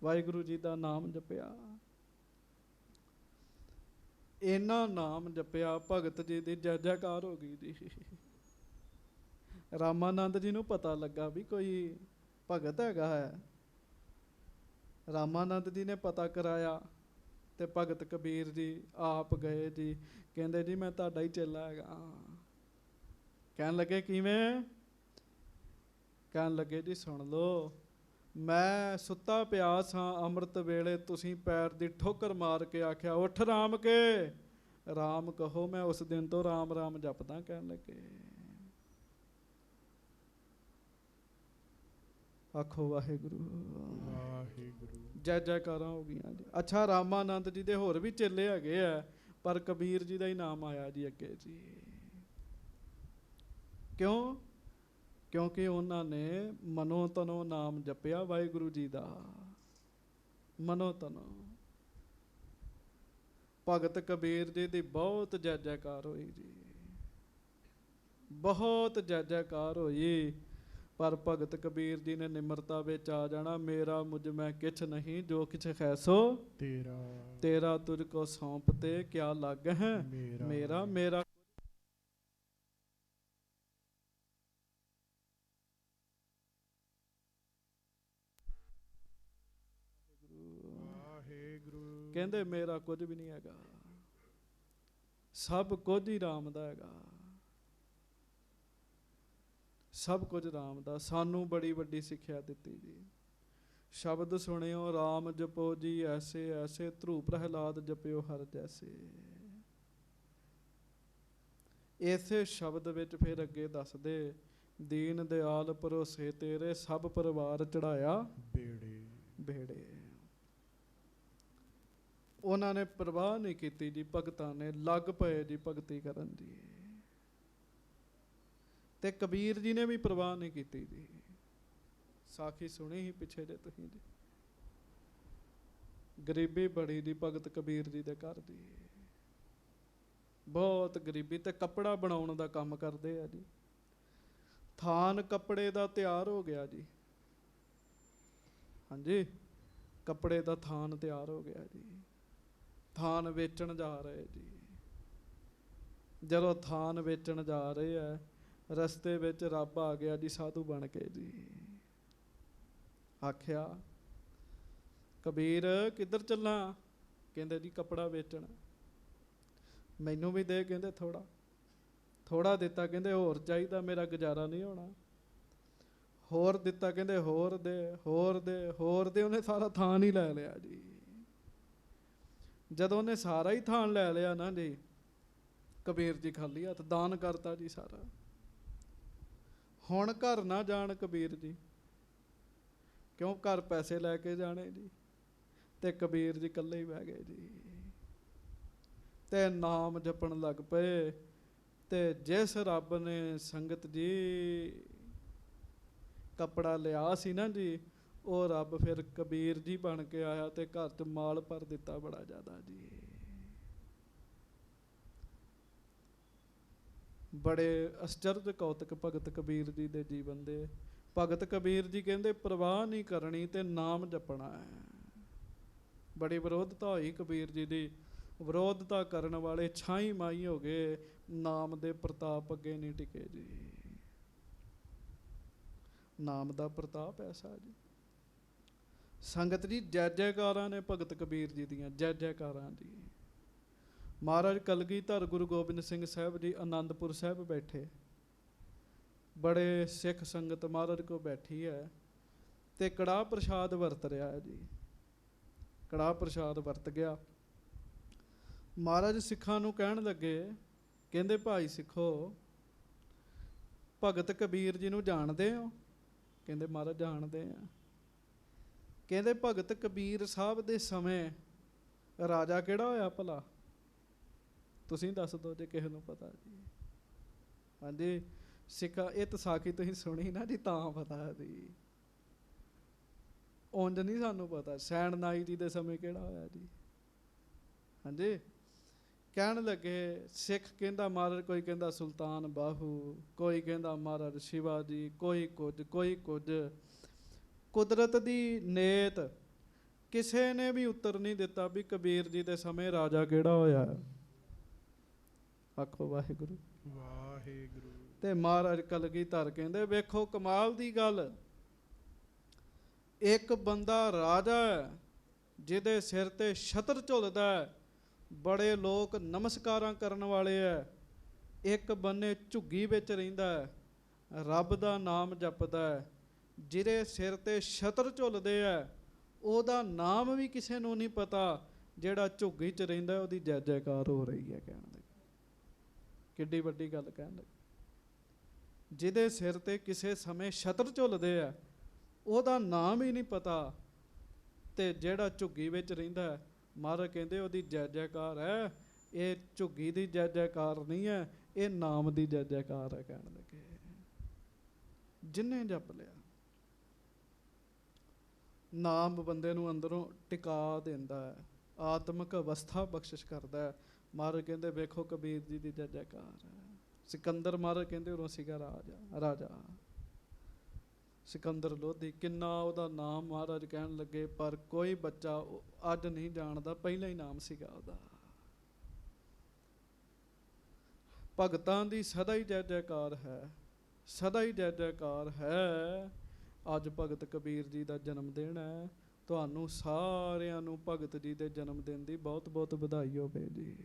ਵਾਹਿਗੁਰੂ ਜੀ ਦਾ ਨਾਮ ਜਪਿਆ, ਇੰਨਾ ਨਾਮ ਜਪਿਆ, ਭਗਤ ਜੀ ਦੀ ਜੈ ਜੈਕਾਰ ਹੋ ਗਈ ਜੀ। ਰਾਮਾਨੰਦ ਜੀ ਨੂੰ ਪਤਾ ਲੱਗਾ ਵੀ ਕੋਈ ਭਗਤ ਹੈਗਾ ਹੈ। ਰਾਮਾਨੰਦ ਜੀ ਨੇ ਪਤਾ ਕਰਾਇਆ ਤੇ ਭਗਤ ਕਬੀਰ ਜੀ ਆਪ ਗਏ ਜੀ। ਕਹਿੰਦੇ ਜੀ ਮੈਂ ਤੁਹਾਡਾ ਹੀ ਚੇਲਾ ਹੈਗਾ। ਕਹਿਣ ਲੱਗੇ ਕਿਵੇਂ? ਕਹਿਣ ਲੱਗੇ ਜੀ ਸੁਣ ਲਓ, ਮੈਂ ਸੁੱਤਾ ਪਿਆ ਸਾਂ ਅੰਮ੍ਰਿਤ ਵੇਲੇ, ਤੁਸੀਂ ਪੈਰ ਦੀ ਠੋਕਰ ਮਾਰ ਕੇ ਆਖਿਆ ਉੱਠ ਰਾਮ ਕੇ ਰਾਮ ਕਹੋ। ਮੈਂ ਉਸ ਦਿਨ ਤੋਂ ਰਾਮ ਰਾਮ ਜਪਦਾ। ਕਹਿਣ ਲੱਗੇ ਆਖੋ ਵਾਹਿਗੁਰੂ ਵਾਹਿਗੁਰੂ। ਜੈ ਜੈਕਾਰਾਂ ਹੋ ਗਈਆਂ ਜੀ। ਅੱਛਾ, ਰਾਮਾਨੰਦ ਜੀ ਦੇ ਹੋਰ ਵੀ ਚੇਲੇ ਹੈਗੇ ਆ, ਪਰ ਕਬੀਰ ਜੀ ਦਾ ਹੀ ਨਾਮ ਆਇਆ ਜੀ ਅੱਗੇ ਜੀ। ਕਿਉਂ? ਕਿਉਂਕਿ ਉਹਨਾਂ ਨੇ ਮਨੋ ਤਨੋ ਨਾਮ ਜਪਿਆ ਵਾਹਿਗੁਰੂ ਜੀ ਦਾ। ਮਨੋ ਤਨੋ। ਭਗਤ ਕਬੀਰ ਜੀ ਦੀ ਬਹੁਤ ਜੈ ਜੈਕਾਰ ਹੋਈ ਜੀ, ਬਹੁਤ ਜੈ ਜੈਕਾਰ ਹੋਈ। ਪਰ ਭਗਤ ਕਬੀਰ ਜੀ ਨੇ ਨਿਮਰਤਾ ਵਿੱਚ ਆ ਜਾਣਾ। ਮੇਰਾ ਮੁਝ ਮੈਂ ਕਿਛ ਨਹੀਂ, ਜੋ ਕਿਛ ਹੈ ਸੋ ਤੇਰਾ, ਤੇਰਾ ਤੁਝ ਕੋ ਸੌਂਪ ਤੇ ਕਿਆ ਲੱਗ ਹੈ ਮੇਰਾ। ਮੇਰਾ ਕਹਿੰਦੇ ਮੇਰਾ ਕੁਝ ਵੀ ਨਹੀਂ ਹੈਗਾ, ਸਭ ਕੁਝ ਹੀ ਰਾਮ ਦਾ ਹੈਗਾ। ਸਭ ਕੁਝ ਰਾਮ ਦਾ। ਸਾਨੂੰ ਬੜੀ ਵੱਡੀ ਸਿੱਖਿਆ ਦਿੱਤੀ ਜੀ। ਸ਼ਬਦ ਸੁਣਿਓ ਰਾਮ ਜਪੋ ਜੀ ਐਸੇ ਐਸੇ, ਧਰੂ ਪ੍ਰਹਿਲਾਦ ਜਪਿਓ ਹਰ ਜੈਸੇ। ਇਸੇ ਸ਼ਬਦ ਵਿੱਚ ਫਿਰ ਅੱਗੇ ਦੱਸਦੇ, ਦੀਨ ਦਿਆਲ ਭਰੋਸੇ ਤੇਰੇ, ਸਭ ਪਰਿਵਾਰ ਚੜਾਇਆ ਬੇੜੇ ਬੇੜੇ। ਉਹਨਾਂ ਨੇ ਪਰਵਾਹ ਨਹੀਂ ਕੀਤੀ ਜੀ, ਭਗਤਾਂ ਨੇ ਲੱਗ ਪਏ ਜੀ ਭਗਤੀ ਕਰਨ ਦੀ। ਤੇ ਕਬੀਰ ਜੀ ਨੇ ਵੀ ਪਰਵਾਹ ਨਹੀਂ ਕੀਤੀ ਜੀ। ਸਾਖੀ ਸੁਣੀ ਹੀ ਪਿੱਛੇ ਜੇ ਤੁਸੀਂ ਜੀ, ਗਰੀਬੀ ਬੜੀ ਜੀ ਭਗਤ ਕਬੀਰ ਜੀ ਦੇ ਘਰ ਦੀ, ਬਹੁਤ ਗਰੀਬੀ। ਤੇ ਕੱਪੜਾ ਬਣਾਉਣ ਦਾ ਕੰਮ ਕਰਦੇ ਆ ਜੀ। ਥਾਨ ਕੱਪੜੇ ਦਾ ਤਿਆਰ ਹੋ ਗਿਆ ਜੀ। ਹਾਂਜੀ, ਕੱਪੜੇ ਦਾ ਥਾਨ ਤਿਆਰ ਹੋ ਗਿਆ ਜੀ। ਥਾਨ ਵੇਚਣ ਜਾ ਰਹੇ ਜੀ। ਜਦੋਂ ਥਾਨ ਵੇਚਣ ਜਾ ਰਹੇ ਆ, ਰਸਤੇ ਵਿੱਚ ਰੱਬ ਆ ਗਿਆ ਜੀ ਸਾਧੂ ਬਣ ਕੇ ਜੀ। ਆਖਿਆ ਕਬੀਰ ਕਿੱਧਰ ਚੱਲਾਂ? ਕਹਿੰਦੇ ਜੀ ਕੱਪੜਾ ਵੇਚਣ। ਮੈਨੂੰ ਵੀ ਦੇ, ਕਹਿੰਦੇ ਥੋੜਾ। ਥੋੜਾ ਦਿੱਤਾ, ਕਹਿੰਦੇ ਹੋਰ ਚਾਹੀਦਾ, ਮੇਰਾ ਗੁਜ਼ਾਰਾ ਨਹੀਂ ਹੋਣਾ। ਹੋਰ ਦਿੱਤਾ, ਕਹਿੰਦੇ ਹੋਰ ਦੇ, ਹੋਰ ਦੇ, ਹੋਰ ਦੇ। ਉਹਨੇ ਸਾਰਾ ਥਾਨ ਹੀ ਲੈ ਲਿਆ ਜੀ। ਜਦੋਂ ਉਹਨੇ ਸਾਰਾ ਹੀ ਥਾਨ ਲੈ ਲਿਆ ਨਾ ਜੀ, ਕਬੀਰ ਜੀ ਖਾਲੀ ਹੱਥ ਦਾਨ ਕਰਤਾ ਜੀ ਸਾਰਾ। ਹੁਣ ਘਰ ਨਾ ਜਾਣ ਕਬੀਰ ਜੀ, ਕਿਉਂ? ਘਰ ਪੈਸੇ ਲੈ ਕੇ ਜਾਣੇ ਜੀ। ਤੇ ਕਬੀਰ ਜੀ ਇਕੱਲੇ ਹੀ ਬਹਿ ਗਏ ਜੀ, ਤੇ ਨਾਮ ਜਪਣ ਲੱਗ ਪਏ। ਤੇ ਜਿਸ ਰੱਬ ਨੇ ਸੰਗਤ ਜੀ ਕੱਪੜਾ ਲਿਆ ਸੀ ਨਾ ਜੀ, ਉਹ ਰੱਬ ਫਿਰ ਕਬੀਰ ਜੀ ਬਣ ਕੇ ਆਇਆ ਤੇ ਘਰ 'ਚ ਮਾਲ ਭਰ ਦਿੱਤਾ ਬੜਾ ਜ਼ਿਆਦਾ ਜੀ। ਬੜੇ ਅਚਰਜ ਕੌਤਕ ਭਗਤ ਕਬੀਰ ਜੀ ਦੇ ਜੀਵਨ ਦੇ। ਭਗਤ ਕਬੀਰ ਜੀ ਕਹਿੰਦੇ ਪਰਵਾਹ ਨਹੀਂ ਕਰਨੀ ਤੇ ਨਾਮ ਜਪਣਾ ਹੈ। ਬੜੀ ਵਿਰੋਧਤਾ ਹੋਈ ਕਬੀਰ ਜੀ ਦੀ। ਵਿਰੋਧਤਾ ਕਰਨ ਵਾਲੇ ਛਾਈ ਮਾਈ ਹੋ ਗਏ, ਨਾਮ ਦੇ ਪ੍ਰਤਾਪ ਅੱਗੇ ਨਹੀਂ ਟਿਕੇ ਜੀ। ਨਾਮ ਦਾ ਪ੍ਰਤਾਪ ਐਸਾ ਜੀ। ਸੰਗਤ ਜੀ ਜੈ ਜੈਕਾਰਾਂ ਨੇ ਭਗਤ ਕਬੀਰ ਜੀ ਦੀਆਂ, ਜੈ ਜੈਕਾਰਾਂ ਜੀ। ਮਹਾਰਾਜ ਕਲਗੀਧਰ ਗੁਰੂ ਗੋਬਿੰਦ ਸਿੰਘ ਸਾਹਿਬ ਜੀ ਆਨੰਦਪੁਰ ਸਾਹਿਬ ਬੈਠੇ, ਬੜੇ ਸਿੱਖ ਸੰਗਤ ਮਹਾਰਾਜ ਕੋਲ ਬੈਠੀ ਹੈ ਤੇ ਕੜਾਹ ਪ੍ਰਸ਼ਾਦ ਵਰਤ ਰਿਹਾ ਹੈ ਜੀ। ਕੜਾਹ ਪ੍ਰਸ਼ਾਦ ਵਰਤ ਗਿਆ। ਮਹਾਰਾਜ ਸਿੱਖਾਂ ਨੂੰ ਕਹਿਣ ਲੱਗੇ, ਕਹਿੰਦੇ ਭਾਈ ਸਿੱਖੋ, ਭਗਤ ਕਬੀਰ ਜੀ ਨੂੰ ਜਾਣਦੇ ਹੋ? ਕਹਿੰਦੇ ਮਹਾਰਾਜ ਜਾਣਦੇ ਆ। ਕਹਿੰਦੇ ਭਗਤ ਕਬੀਰ ਸਾਹਿਬ ਦੇ ਸਮੇਂ ਰਾਜਾ ਕਿਹੜਾ ਹੋਇਆ ਭਲਾ? ਤੁਸੀਂ ਦੱਸ ਦਿਓ ਜੇ ਕਿਸੇ ਨੂੰ ਪਤਾ ਜੀ। ਹਾਂਜੀ ਸਿੱਖਾ, ਇਹ ਤਾਂ ਸਾਖੀ ਤੁਸੀਂ ਸੁਣੀ ਨਾ ਜੀ ਤਾਂ ਪਤਾ ਜੀ, ਉਂਝ ਨਹੀਂ ਸਾਨੂੰ ਪਤਾ। ਸੈਣ ਨਾਈ ਜੀ ਦੇ ਸਮੇਂ ਕਿਹੜਾ ਹੋਇਆ ਜੀ? ਹਾਂਜੀ ਕਹਿਣ ਲੱਗੇ ਸਿੱਖ, ਕਹਿੰਦਾ ਮਹਾਰਾਜ, ਕੋਈ ਕਹਿੰਦਾ ਸੁਲਤਾਨ ਬਾਹੂ, ਕੋਈ ਕਹਿੰਦਾ ਮਹਾਰਾਜ ਸ਼ਿਵਾ ਜੀ, ਕੋਈ ਕੁਝ ਕੋਈ ਕੁਝ। ਕੁਦਰਤ ਦੀ ਨੇਤ, ਕਿਸੇ ਨੇ ਵੀ ਉੱਤਰ ਨਹੀਂ ਦਿੱਤਾ ਵੀ ਕਬੀਰ ਜੀ ਦੇ ਸਮੇਂ ਰਾਜਾ ਕਿਹੜਾ ਹੋਇਆ। ਆਖੋ ਵਾਹਿਗੁਰੂ ਵਾਹਿਗੁਰੂ। ਤੇ ਮਹਾਰਾਜ ਕਲਗੀਧਰ ਕਹਿੰਦੇ ਵੇਖੋ ਕਮਾਲ ਦੀ ਗੱਲ, ਇੱਕ ਬੰਦਾ ਰਾਜਾ ਹੈ ਜਿਹਦੇ ਸਿਰ ਤੇ ਛਤਰ ਝੁੱਲਦਾ ਹੈ, ਬੜੇ ਲੋਕ ਨਮਸਕਾਰਾਂ ਕਰਨ ਵਾਲੇ ਹੈ। ਇੱਕ ਬੰਨੇ ਝੁੱਗੀ ਵਿੱਚ ਰਹਿੰਦਾ ਹੈ, ਰੱਬ ਦਾ ਨਾਮ ਜਪਦਾ ਹੈ। ਜਿਹਦੇ ਸਿਰ ਤੇ ਛਤਰ ਝੁੱਲਦੇ ਹੈ ਉਹਦਾ ਨਾਮ ਵੀ ਕਿਸੇ ਨੂੰ ਨਹੀਂ ਪਤਾ। ਜਿਹੜਾ ਝੁੱਗੀ 'ਚ ਰਹਿੰਦਾ ਉਹਦੀ ਜੈ ਜੈਕਾਰ ਹੋ ਰਹੀ ਹੈ। ਕਹਿਣ ਲੱਗੇ ਕਿੱਡੀ ਵੱਡੀ ਗੱਲ ਕਹਿਣ ਲੱਗੇ। ਜਿਹਦੇ ਸਿਰ ਤੇ ਕਿਸੇ ਸਮੇਂ ਛਤਰ ਝੁੱਲਦੇ ਆ ਉਹਦਾ ਨਾਮ ਹੀ ਨਹੀਂ ਪਤਾ, ਤੇ ਜਿਹੜਾ ਝੁੱਗੀ ਵਿੱਚ ਰਹਿੰਦਾ ਹੈ ਮਹਾਰਾਜ ਕਹਿੰਦੇ ਉਹਦੀ ਜੈ ਜੈਕਾਰ ਹੈ। ਇਹ ਝੁੱਗੀ ਦੀ ਜੈ ਜੈਕਾਰ ਨਹੀਂ ਹੈ, ਇਹ ਨਾਮ ਦੀ ਜੈ ਜੈਕਾਰ ਹੈ। ਕਹਿਣ ਲੱਗੇ ਜਿੰਨੇ ਜਪ ਲਿਆ ਨਾਮ ਬੰਦੇ ਨੂੰ ਅੰਦਰੋਂ ਟਿਕਾ ਦਿੰਦਾ ਹੈ, ਆਤਮਿਕ ਅਵਸਥਾ ਬਖਸ਼ਿਸ਼ ਕਰਦਾ ਹੈ। ਮਹਾਰਾਜ ਕਹਿੰਦੇ ਵੇਖੋ ਕਬੀਰ ਜੀ ਦੀ ਜੈ ਜੈਕਾਰ ਹੈ। ਸਿਕੰਦਰ ਮਹਾਰਾਜ ਕਹਿੰਦੇ ਉਦੋਂ ਸੀਗਾ ਰਾਜਾ ਸਿਕੰਦਰ ਲੋਧੀ, ਕਿੰਨਾ ਉਹਦਾ ਨਾਮ ਮਹਾਰਾਜ ਕਹਿਣ ਲੱਗੇ, ਪਰ ਕੋਈ ਬੱਚਾ ਅੱਜ ਨਹੀਂ ਜਾਣਦਾ, ਪਹਿਲਾਂ ਹੀ ਨਾਮ ਸੀਗਾ ਉਹਦਾ। ਭਗਤਾਂ ਦੀ ਸਦਾ ਹੀ ਜੈ ਜੈਕਾਰ ਹੈ, ਸਦਾ ਹੀ ਜੈ ਜੈਕਾਰ ਹੈ। ਅੱਜ ਭਗਤ ਕਬੀਰ ਜੀ ਦਾ ਜਨਮ ਦਿਨ ਹੈ। ਤੁਹਾਨੂੰ ਸਾਰਿਆਂ ਨੂੰ ਭਗਤ ਜੀ ਦੇ ਜਨਮ ਦਿਨ ਦੀ ਬਹੁਤ ਬਹੁਤ ਵਧਾਈ ਹੋਵੇ ਜੀ।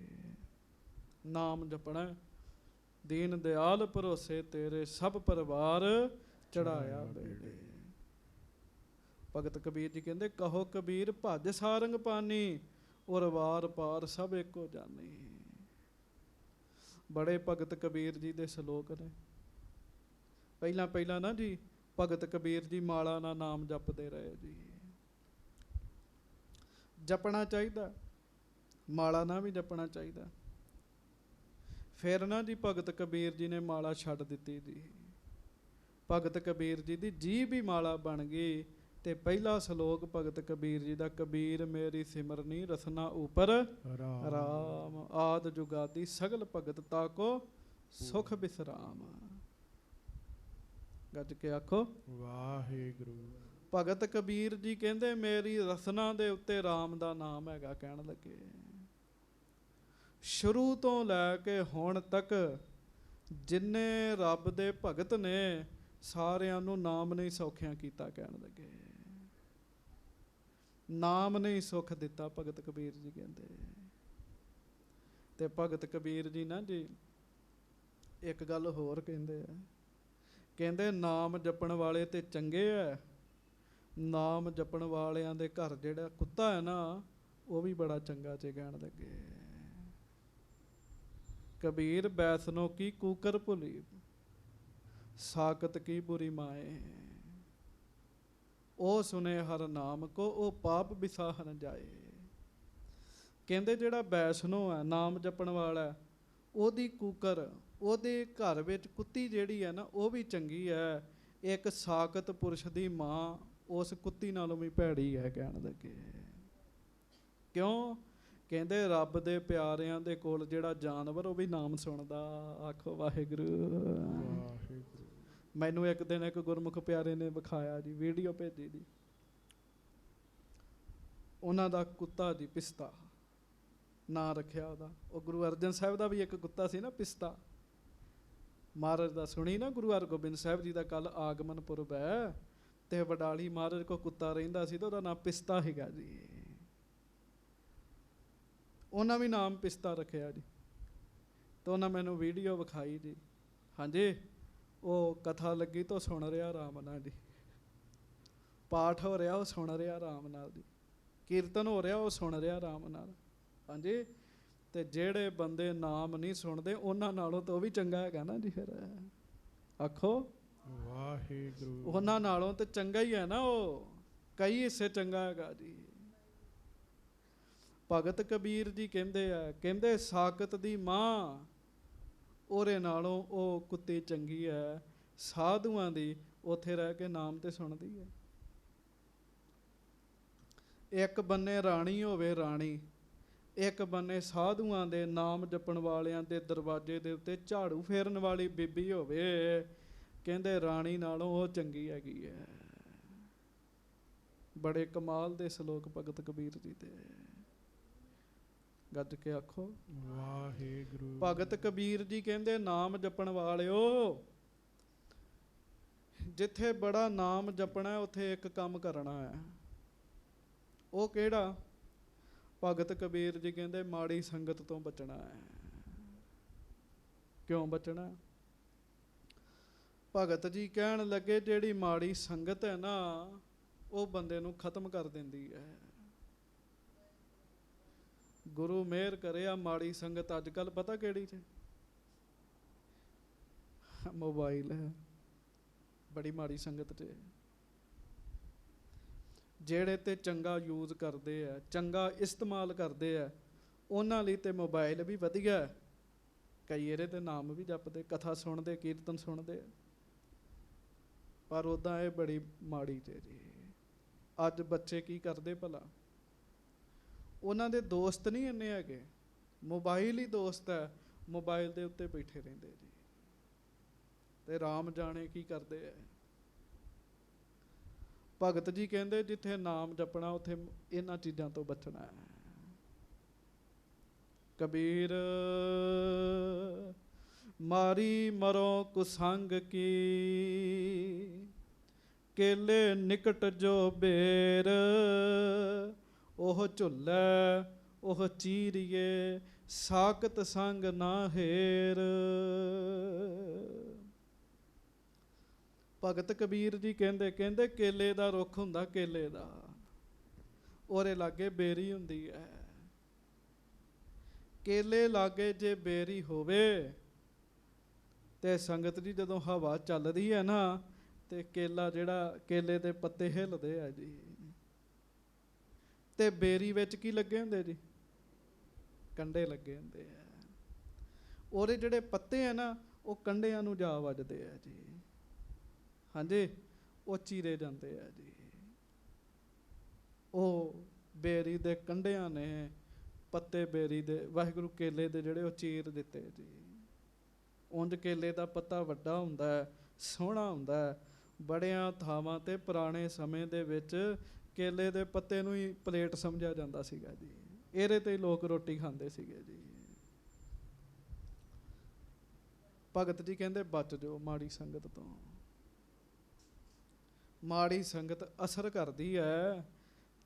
ਨਾਮ ਜਪਣਾ, ਦੀਨ ਦਿਆਲ ਭਰੋਸੇ ਤੇਰੇ ਸਭ ਪਰਿਵਾਰ ਚੜਾਇਆ ਬੇੜੇ। ਭਗਤ ਕਬੀਰ ਜੀ ਕਹਿੰਦੇ ਕਹੋ ਕਬੀਰ ਭਜ ਸਾਰੰਗ ਪਾਨੀ, ਔਰ ਵਾਰ ਪਾਰ ਸਭ ਇੱਕੋ ਜਾਨੀ। ਬੜੇ ਭਗਤ ਕਬੀਰ ਜੀ ਦੇ ਸ਼ਲੋਕ ਨੇ। ਪਹਿਲਾਂ ਨਾ ਜੀ ਭਗਤ ਕਬੀਰ ਜੀ ਮਾਲਾ ਨਾਲ ਨਾਮ ਜਪਦੇ ਰਹੇ ਜੀ। ਜਪਣਾ ਚਾਹੀਦਾ, ਮਾਲਾ ਨਾਲ ਵੀ ਜਪਣਾ ਚਾਹੀਦਾ। ਫਿਰ ਨਾ ਜੀ ਭਗਤ ਕਬੀਰ ਜੀ ਨੇ ਮਾਲਾ ਛੱਡ ਦਿੱਤੀ ਜੀ। ਭਗਤ ਕਬੀਰ ਜੀ ਦੀ ਜੀਭ ਹੀ ਮਾਲਾ ਬਣ ਗਈ। ਤੇ ਪਹਿਲਾ ਸ਼ਲੋਕ ਭਗਤ ਕਬੀਰ ਜੀ ਦਾ, ਕਬੀਰ ਮੇਰੀ ਸਿਮਰਨੀ ਰਸਨਾ ਉਪਰ ਰਾਮ, ਆਦ ਜੁਗਾਦੀ ਸਗਲ ਭਗਤ ਤਾਕੋ ਸੁਖ ਬਿਸਰਾਮ। ਗੱਜ ਕੇ ਆਖੋ ਵਾਹਿਗੁਰੂ। ਭਗਤ ਕਬੀਰ ਜੀ ਕਹਿੰਦੇ ਮੇਰੀ ਰਸਨਾ ਦੇ ਉੱਤੇ ਰਾਮ ਦਾ ਨਾਮ ਹੈਗਾ। ਕਹਿਣ ਲੱਗੇ ਸ਼ੁਰੂ ਤੋਂ ਲੈ ਕੇ ਹੁਣ ਤੱਕ ਜਿੰਨੇ ਰੱਬ ਦੇ ਭਗਤ ਨੇ ਸਾਰਿਆਂ ਨੂੰ ਨਾਮ ਨਹੀਂ ਸੌਖਿਆਂ ਕੀਤਾ। ਕਹਿਣ ਲੱਗੇ ਨਾਮ ਨੇ ਹੀ ਸੁੱਖ ਦਿੱਤਾ, ਭਗਤ ਕਬੀਰ ਜੀ ਕਹਿੰਦੇ। ਤੇ ਭਗਤ ਕਬੀਰ ਜੀ ਨਾ ਜੀ ਇੱਕ ਗੱਲ ਹੋਰ ਕਹਿੰਦੇ ਆ, ਕਹਿੰਦੇ ਨਾਮ ਜਪਣ ਵਾਲੇ ਤੇ ਚੰਗੇ ਆ, ਨਾਮ ਜਪਣ ਵਾਲਿਆਂ ਦੇ ਘਰ ਜਿਹੜਾ ਕੁੱਤਾ ਹੈ ਨਾ ਉਹ ਵੀ ਬੜਾ ਚੰਗਾ ਚ ਕਹਿਣ ਲੱਗੇ। ਕਬੀਰ ਬੈਸਨੋ ਕੀ ਕੂਕਰ ਭੁਲੀ, ਸਾਕਤ ਕੀ ਬੁਰੀ ਮਾਏ, ਉਹ ਸੁਨੇ ਹਰ ਨਾਮ ਕੋ ਉਹ ਪਾਪ ਵਿਸਾਹ ਨ ਜਾਏ। ਕਹਿੰਦੇ ਜਿਹੜਾ ਬੈਸਨੋ ਹੈ, ਨਾਮ ਜਪਣ ਵਾਲਾ, ਉਹਦੀ ਕੂਕਰ, ਉਹਦੇ ਘਰ ਵਿੱਚ ਕੁੱਤੀ ਜਿਹੜੀ ਹੈ ਨਾ ਉਹ ਵੀ ਚੰਗੀ ਹੈ। ਇੱਕ ਸਾਕਤ ਪੁਰਸ਼ ਦੀ ਮਾਂ ਉਸ ਕੁੱਤੀ ਨਾਲੋਂ ਵੀ ਭੈੜੀ ਹੈ ਕਹਿਣ ਲੱਗੇ। ਕਿਉਂ? ਕਹਿੰਦੇ ਰੱਬ ਦੇ ਪਿਆਰਿਆਂ ਦੇ ਕੋਲ ਜਿਹੜਾ ਜਾਨਵਰ ਉਹ ਵੀ ਨਾਮ ਸੁਣਦਾ। ਆਖੋ ਵਾਹਿਗੁਰੂ। ਵਾਹਿਗੁਰੂ। ਮੈਨੂੰ ਇੱਕ ਦਿਨ ਇੱਕ ਗੁਰਮੁਖ ਪਿਆਰੇ ਨੇ ਵਿਖਾਇਆ ਜੀ, ਵੀਡੀਓ ਭੇਜੀ ਜੀ, ਉਹਨਾਂ ਦਾ ਕੁੱਤਾ ਜੀ ਪਿਸਤਾ ਨਾਂ ਰੱਖਿਆ ਉਹਦਾ। ਉਹ ਗੁਰੂ ਅਰਜਨ ਸਾਹਿਬ ਦਾ ਵੀ ਇੱਕ ਕੁੱਤਾ ਸੀ ਨਾ ਪਿਸਤਾ, ਮਹਾਰਾਜ ਦਾ ਸੁਣੀ ਨਾ, ਗੁਰੂ ਹਰਗੋਬਿੰਦ ਸਾਹਿਬ ਜੀ ਦਾ ਕੱਲ ਆਗਮਨ ਪੁਰਬ ਹੈ ਤੇ ਵਡਾਲੀ ਮਹਾਰਾਜ ਕੋ ਕੁੱਤਾ ਰਹਿੰਦਾ ਸੀ ਤੇ ਉਹਦਾ ਨਾਮ ਪਿਸਤਾ ਹੈਗਾ ਜੀ। ਉਹਨਾਂ ਵੀ ਨਾਮ ਪਿਸਤਾ ਰੱਖਿਆ ਜੀ। ਤੇ ਉਹਨਾਂ ਮੈਨੂੰ ਵੀਡੀਓ ਵਿਖਾਈ ਜੀ। ਹਾਂਜੀ, ਉਹ ਕਥਾ ਲੱਗੀ ਤਾਂ ਸੁਣ ਰਿਹਾ ਆਰਾਮ ਨਾਲ ਜੀ, ਪਾਠ ਹੋ ਰਿਹਾ ਉਹ ਸੁਣ ਰਿਹਾ ਆਰਾਮ ਨਾਲ ਜੀ, ਕੀਰਤਨ ਹੋ ਰਿਹਾ ਉਹ ਸੁਣ ਰਿਹਾ ਆਰਾਮ ਨਾਲ। ਹਾਂਜੀ, ਤੇ ਜਿਹੜੇ ਬੰਦੇ ਨਾਮ ਨਹੀਂ ਸੁਣਦੇ ਉਹਨਾਂ ਨਾਲੋਂ ਤਾਂ ਉਹ ਵੀ ਚੰਗਾ ਹੈਗਾ ਨਾ ਜੀ। ਫਿਰ ਆਖੋ ਵਾਹਿਗੁਰੂ। ਉਹਨਾਂ ਨਾਲੋਂ ਤਾਂ ਚੰਗਾ ਹੀ ਹੈ ਨਾ, ਉਹ ਕਈ ਹਿੱਸੇ ਚੰਗਾ ਹੈਗਾ ਜੀ। ਭਗਤ ਕਬੀਰ ਜੀ ਕਹਿੰਦੇ ਆ, ਕਹਿੰਦੇ ਸਾਕਤ ਦੀ ਮਾਂ ਉਹਦੇ ਨਾਲੋਂ ਉਹ ਕੁੱਤੀ ਚੰਗੀ ਹੈ। ਸਾਧੂਆਂ ਦੀ ਉੱਥੇ ਰਹਿ ਕੇ ਨਾਮ ਤੇ ਸੁਣਦੀ ਹੈ। ਇੱਕ ਬੰਨੇ ਰਾਣੀ ਹੋਵੇ ਰਾਣੀ, ਇੱਕ ਬੰਨੇ ਸਾਧੂਆਂ ਦੇ ਨਾਮ ਜਪਣ ਵਾਲਿਆਂ ਦੇ ਦਰਵਾਜ਼ੇ ਦੇ ਉੱਤੇ ਝਾੜੂ ਫੇਰਨ ਵਾਲੀ ਬੀਬੀ ਹੋਵੇ, ਕਹਿੰਦੇ ਰਾਣੀ ਨਾਲੋਂ ਉਹ ਚੰਗੀ ਹੈਗੀ ਹੈ। ਬੜੇ ਕਮਾਲ ਦੇ ਸ਼ਲੋਕ ਭਗਤ ਕਬੀਰ ਜੀ ਦੇ, ਗੱਜ ਕੇ ਆਖੋ ਵਾਹਿਗੁਰੂ। ਭਗਤ ਕਬੀਰ ਜੀ ਕਹਿੰਦੇ ਨਾਮ ਜਪਣ ਵਾਲਿਓ, ਜਿੱਥੇ ਬੜਾ ਨਾਮ ਜਪਣਾ ਉੱਥੇ ਇੱਕ ਕੰਮ ਕਰਨਾ ਹੈ। ਉਹ ਕਿਹੜਾ? ਭਗਤ ਕਬੀਰ ਜੀ ਕਹਿੰਦੇ ਮਾੜੀ ਸੰਗਤ ਤੋਂ ਬਚਣਾ ਹੈ। ਕਿਉਂ ਬਚਣਾ? ਭਗਤ ਜੀ ਕਹਿਣ ਲੱਗੇ ਜਿਹੜੀ ਮਾੜੀ ਸੰਗਤ ਹੈ ਨਾ ਉਹ ਬੰਦੇ ਨੂੰ ਖਤਮ ਕਰ ਦਿੰਦੀ ਹੈ। ਗੁਰੂ ਮਿਹਰ ਕਰੇ ਆ ਮਾੜੀ ਸੰਗਤ ਅੱਜ ਕੱਲ੍ਹ ਪਤਾ ਕਿਹੜੀ 'ਚ? ਮੋਬਾਈਲ ਹੈ, ਬੜੀ ਮਾੜੀ ਸੰਗਤ 'ਚ। ਜਿਹੜੇ ਤੇ ਚੰਗਾ ਯੂਜ਼ ਕਰਦੇ ਆ, ਚੰਗਾ ਇਸਤੇਮਾਲ ਕਰਦੇ ਆ, ਉਹਨਾਂ ਲਈ ਤੇ ਮੋਬਾਈਲ ਵੀ ਵਧੀਆ। ਕਈ ਇਹਦੇ ਤੇ ਨਾਮ ਵੀ ਜਪਦੇ, ਕਥਾ ਸੁਣਦੇ, ਕੀਰਤਨ ਸੁਣਦੇ, ਪਰ ਉੱਦਾਂ ਇਹ ਬੜੀ ਮਾੜੀ ਤੇ ਜੀ। ਅੱਜ ਬੱਚੇ ਕੀ ਕਰਦੇ ਭਲਾ? ਉਹਨਾਂ ਦੇ ਦੋਸਤ ਨਹੀਂ ਇੰਨੇ ਹੈਗੇ, ਮੋਬਾਈਲ ਹੀ ਦੋਸਤ ਹੈ। ਮੋਬਾਈਲ ਦੇ ਉੱਤੇ ਬੈਠੇ ਰਹਿੰਦੇ ਜੀ, ਤੇ ਰਾਮ ਜਾਣੇ ਕੀ ਕਰਦੇ ਹੈ। ਭਗਤ ਜੀ ਕਹਿੰਦੇ ਜਿੱਥੇ ਨਾਮ ਜਪਣਾ ਉੱਥੇ ਇਹਨਾਂ ਚੀਜ਼ਾਂ ਤੋਂ ਬਚਣਾ ਹੈ। ਕਬੀਰ ਮਾਰੀ ਮਰੋ ਕੁਸੰਗ ਕੀ, ਕੇਲੇ ਨਿਕਟ ਜੋ ਬੇਰ, ਉਹ ਝੁੱਲੈ ਉਹ ਚੀਰੀਏ, ਸਾਕਤ ਸੰਗ ਨਾ ਹੇਰ। ਭਗਤ ਕਬੀਰ ਜੀ ਕਹਿੰਦੇ, ਕਹਿੰਦੇ ਕੇਲੇ ਦਾ ਰੁੱਖ ਹੁੰਦਾ, ਕੇਲੇ ਦਾ, ਉਹਦੇ ਲਾਗੇ ਬੇਰੀ ਹੁੰਦੀ ਹੈ। ਕੇਲੇ ਲਾਗੇ ਜੇ ਬੇਰੀ ਹੋਵੇ ਤੇ ਸੰਗਤ ਜੀ ਜਦੋਂ ਹਵਾ ਚੱਲਦੀ ਹੈ ਨਾ ਤੇ ਕੇਲਾ ਜਿਹੜਾ, ਕੇਲੇ ਦੇ ਪੱਤੇ ਹਿੱਲਦੇ ਆ ਜੀ। ਤੇ ਬੇਰੀ ਵਿੱਚ ਕੀ ਲੱਗੇ ਹੁੰਦੇ ਜੀ? ਕੰਡੇ ਲੱਗੇ ਹੁੰਦੇ ਆ। ਉਹਦੇ ਜਿਹੜੇ ਪੱਤੇ ਆ ਨਾ ਉਹ ਕੰਡਿਆਂ ਨੂੰ ਜਾ ਵੱਜਦੇ ਆ ਜੀ। ਹਾਂਜੀ, ਉਹ ਚੀਰੇ ਜਾਂਦੇ ਆ ਜੀ। ਉਹ ਬੇਰੀ ਦੇ ਕੰਡਿਆਂ ਨੇ ਪੱਤੇ ਬੇਰੀ ਦੇ, ਵਾਹਿਗੁਰੂ ਕੇਲੇ ਦੇ ਜਿਹੜੇ ਉਹ ਚੀਰ ਦਿੱਤੇ ਜੀ। ਉਂਝ ਕੇਲੇ ਦਾ ਪੱਤਾ ਵੱਡਾ ਹੁੰਦਾ, ਸੋਹਣਾ ਹੁੰਦਾ। ਬੜਿਆਂ ਥਾਵਾਂ ਤੇ ਪੁਰਾਣੇ ਸਮੇਂ ਦੇ ਵਿੱਚ ਕੇਲੇ ਦੇ ਪੱਤੇ ਨੂੰ ਹੀ ਪਲੇਟ ਸਮਝਿਆ ਜਾਂਦਾ ਸੀਗਾ ਜੀ। ਇਹਦੇ ਤੇ ਹੀ ਲੋਕ ਰੋਟੀ ਖਾਂਦੇ ਸੀਗੇ ਜੀ। ਭਗਤ ਜੀ ਕਹਿੰਦੇ ਬਚ ਜਾਓ ਮਾੜੀ ਸੰਗਤ ਤੋਂ। ਮਾੜੀ ਸੰਗਤ ਅਸਰ ਕਰਦੀ ਹੈ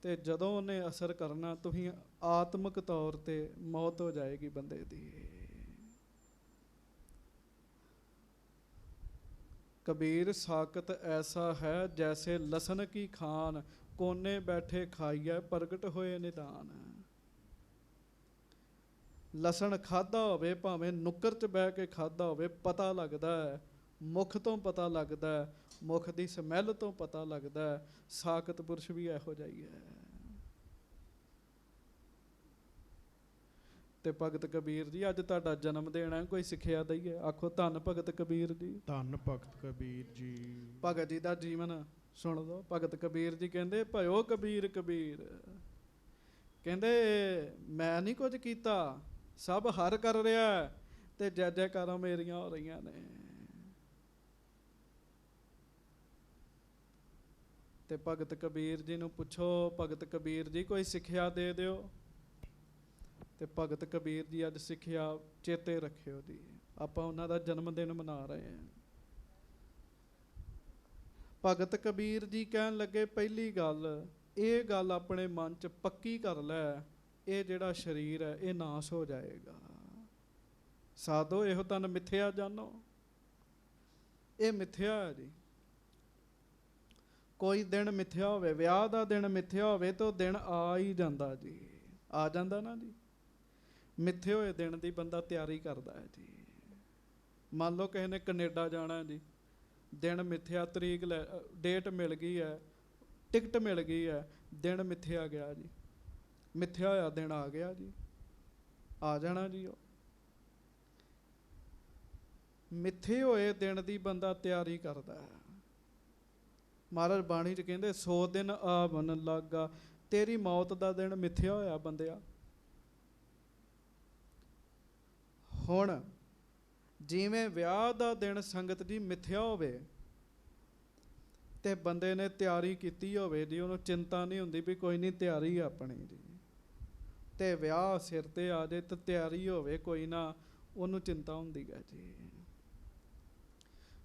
ਤੇ ਜਦੋਂ ਉਹਨੇ ਅਸਰ ਕਰਨਾ ਤੁਸੀਂ ਆਤਮਿਕ ਤੌਰ ਤੇ ਮੌਤ ਹੋ ਜਾਏਗੀ ਬੰਦੇ ਦੀ। कबीर साकत ऐसा है जैसे लसन की खान, कोने बैठे खाइए प्रगट होए निदान। लसन खादा होवे भावें नुक्कर च बह के खादा होवे, पता लगदा है, मुख तो पता लगदा है, मुख दी समैल तो पता लगदा है। साकत पुरुष भी इहो जिहा ही है। ਤੇ ਭਗਤ ਕਬੀਰ ਜੀ ਅੱਜ ਤੁਹਾਡਾ ਜਨਮ ਦਿਨ ਹੈ, ਕੋਈ ਸਿੱਖਿਆ ਦਈਏ। ਆਖੋ ਧੰਨ ਭਗਤ ਕਬੀਰ ਜੀ। ਧੰਨ ਭਗਤ ਕਬੀਰ ਜੀ। ਭਗਤ ਜੀ ਦਾ ਜੀਵਨ ਸੁਣ ਲਓ। ਭਗਤ ਕਬੀਰ ਜੀ ਕਹਿੰਦੇ ਭਇਓ ਕਬੀਰ ਕਬੀਰ, ਕਹਿੰਦੇ ਮੈਂ ਨਹੀਂ ਕੁਝ ਕੀਤਾ, ਸਭ ਹਰ ਕਰ ਰਿਹਾ ਤੇ ਜੈ ਜੈਕਾਰਾਂ ਮੇਰੀਆਂ ਹੋ ਰਹੀਆਂ ਨੇ। ਤੇ ਭਗਤ ਕਬੀਰ ਜੀ ਨੂੰ ਪੁੱਛੋ, ਭਗਤ ਕਬੀਰ ਜੀ ਕੋਈ ਸਿੱਖਿਆ ਦੇ ਦਿਓ। ਤੇ ਭਗਤ ਕਬੀਰ ਜੀ ਅੱਜ ਸਿੱਖਿਆ ਚੇਤੇ ਰੱਖਿਓ ਜੀ, ਆਪਾਂ ਉਹਨਾਂ ਦਾ ਜਨਮ ਦਿਨ ਮਨਾ ਰਹੇ ਹਾਂ। ਭਗਤ ਕਬੀਰ ਜੀ ਕਹਿਣ ਲੱਗੇ ਪਹਿਲੀ ਗੱਲ, ਇਹ ਗੱਲ ਆਪਣੇ ਮਨ 'ਚ ਪੱਕੀ ਕਰ ਲੈ, ਇਹ ਜਿਹੜਾ ਸਰੀਰ ਹੈ ਇਹ ਨਾਸ਼ ਹੋ ਜਾਏਗਾ। ਸਾਧੋ ਇਹੋ ਤਨ ਮਿੱਥਿਆ ਜਾਣੋ, ਇਹ ਮਿੱਥਿਆ ਹੈ ਜੀ। ਕੋਈ ਦਿਨ ਮਿੱਥਿਆ ਹੋਵੇ, ਵਿਆਹ ਦਾ ਦਿਨ ਮਿੱਥਿਆ ਹੋਵੇ ਤਾਂ ਦਿਨ ਆ ਹੀ ਜਾਂਦਾ ਜੀ, ਆ ਜਾਂਦਾ ਨਾ ਜੀ। ਮਿੱਥੇ ਹੋਏ ਦਿਨ ਦੀ ਬੰਦਾ ਤਿਆਰੀ ਕਰਦਾ ਹੈ ਜੀ। ਮੰਨ ਲਓ ਕਿਸੇ ਨੇ ਕੈਨੇਡਾ ਜਾਣਾ ਜੀ, ਦਿਨ ਮਿੱਥਿਆ, ਤਰੀਕ ਲੈ, ਡੇਟ ਮਿਲ ਗਈ ਹੈ, ਟਿਕਟ ਮਿਲ ਗਈ ਹੈ, ਦਿਨ ਮਿੱਥਿਆ ਗਿਆ ਜੀ, ਮਿੱਥਿਆ ਹੋਇਆ ਦਿਨ ਆ ਗਿਆ ਜੀ, ਆ ਜਾਣਾ ਜੀ। ਉਹ ਮਿੱਥੇ ਹੋਏ ਦਿਨ ਦੀ ਬੰਦਾ ਤਿਆਰੀ ਕਰਦਾ ਹੈ। ਮਹਾਰਾਜ ਬਾਣੀ 'ਚ ਕਹਿੰਦੇ 100 ਦਿਨ ਆਵਨ ਲੱਗਾ, ਤੇਰੀ ਮੌਤ ਦਾ ਦਿਨ ਮਿੱਥਿਆ ਹੋਇਆ ਬੰਦਿਆ। ਹੁਣ ਜਿਵੇਂ ਵਿਆਹ ਦਾ ਦਿਨ ਸੰਗਤ ਜੀ ਮਿੱਥਿਆ ਹੋਵੇ ਤੇ ਬੰਦੇ ਨੇ ਤਿਆਰੀ ਕੀਤੀ ਹੋਵੇ ਜੀ, ਉਹਨੂੰ ਚਿੰਤਾ ਨਹੀਂ ਹੁੰਦੀ ਵੀ ਕੋਈ ਨਹੀਂ ਤਿਆਰੀ ਆਪਣੀ ਜੀ। ਤੇ ਵਿਆਹ ਸਿਰ ਤੇ ਆ ਜਾਏ ਤਾਂ ਤਿਆਰੀ ਹੋਵੇ ਕੋਈ ਨਾ, ਉਹਨੂੰ ਚਿੰਤਾ ਹੁੰਦੀ ਹੈ ਜੀ।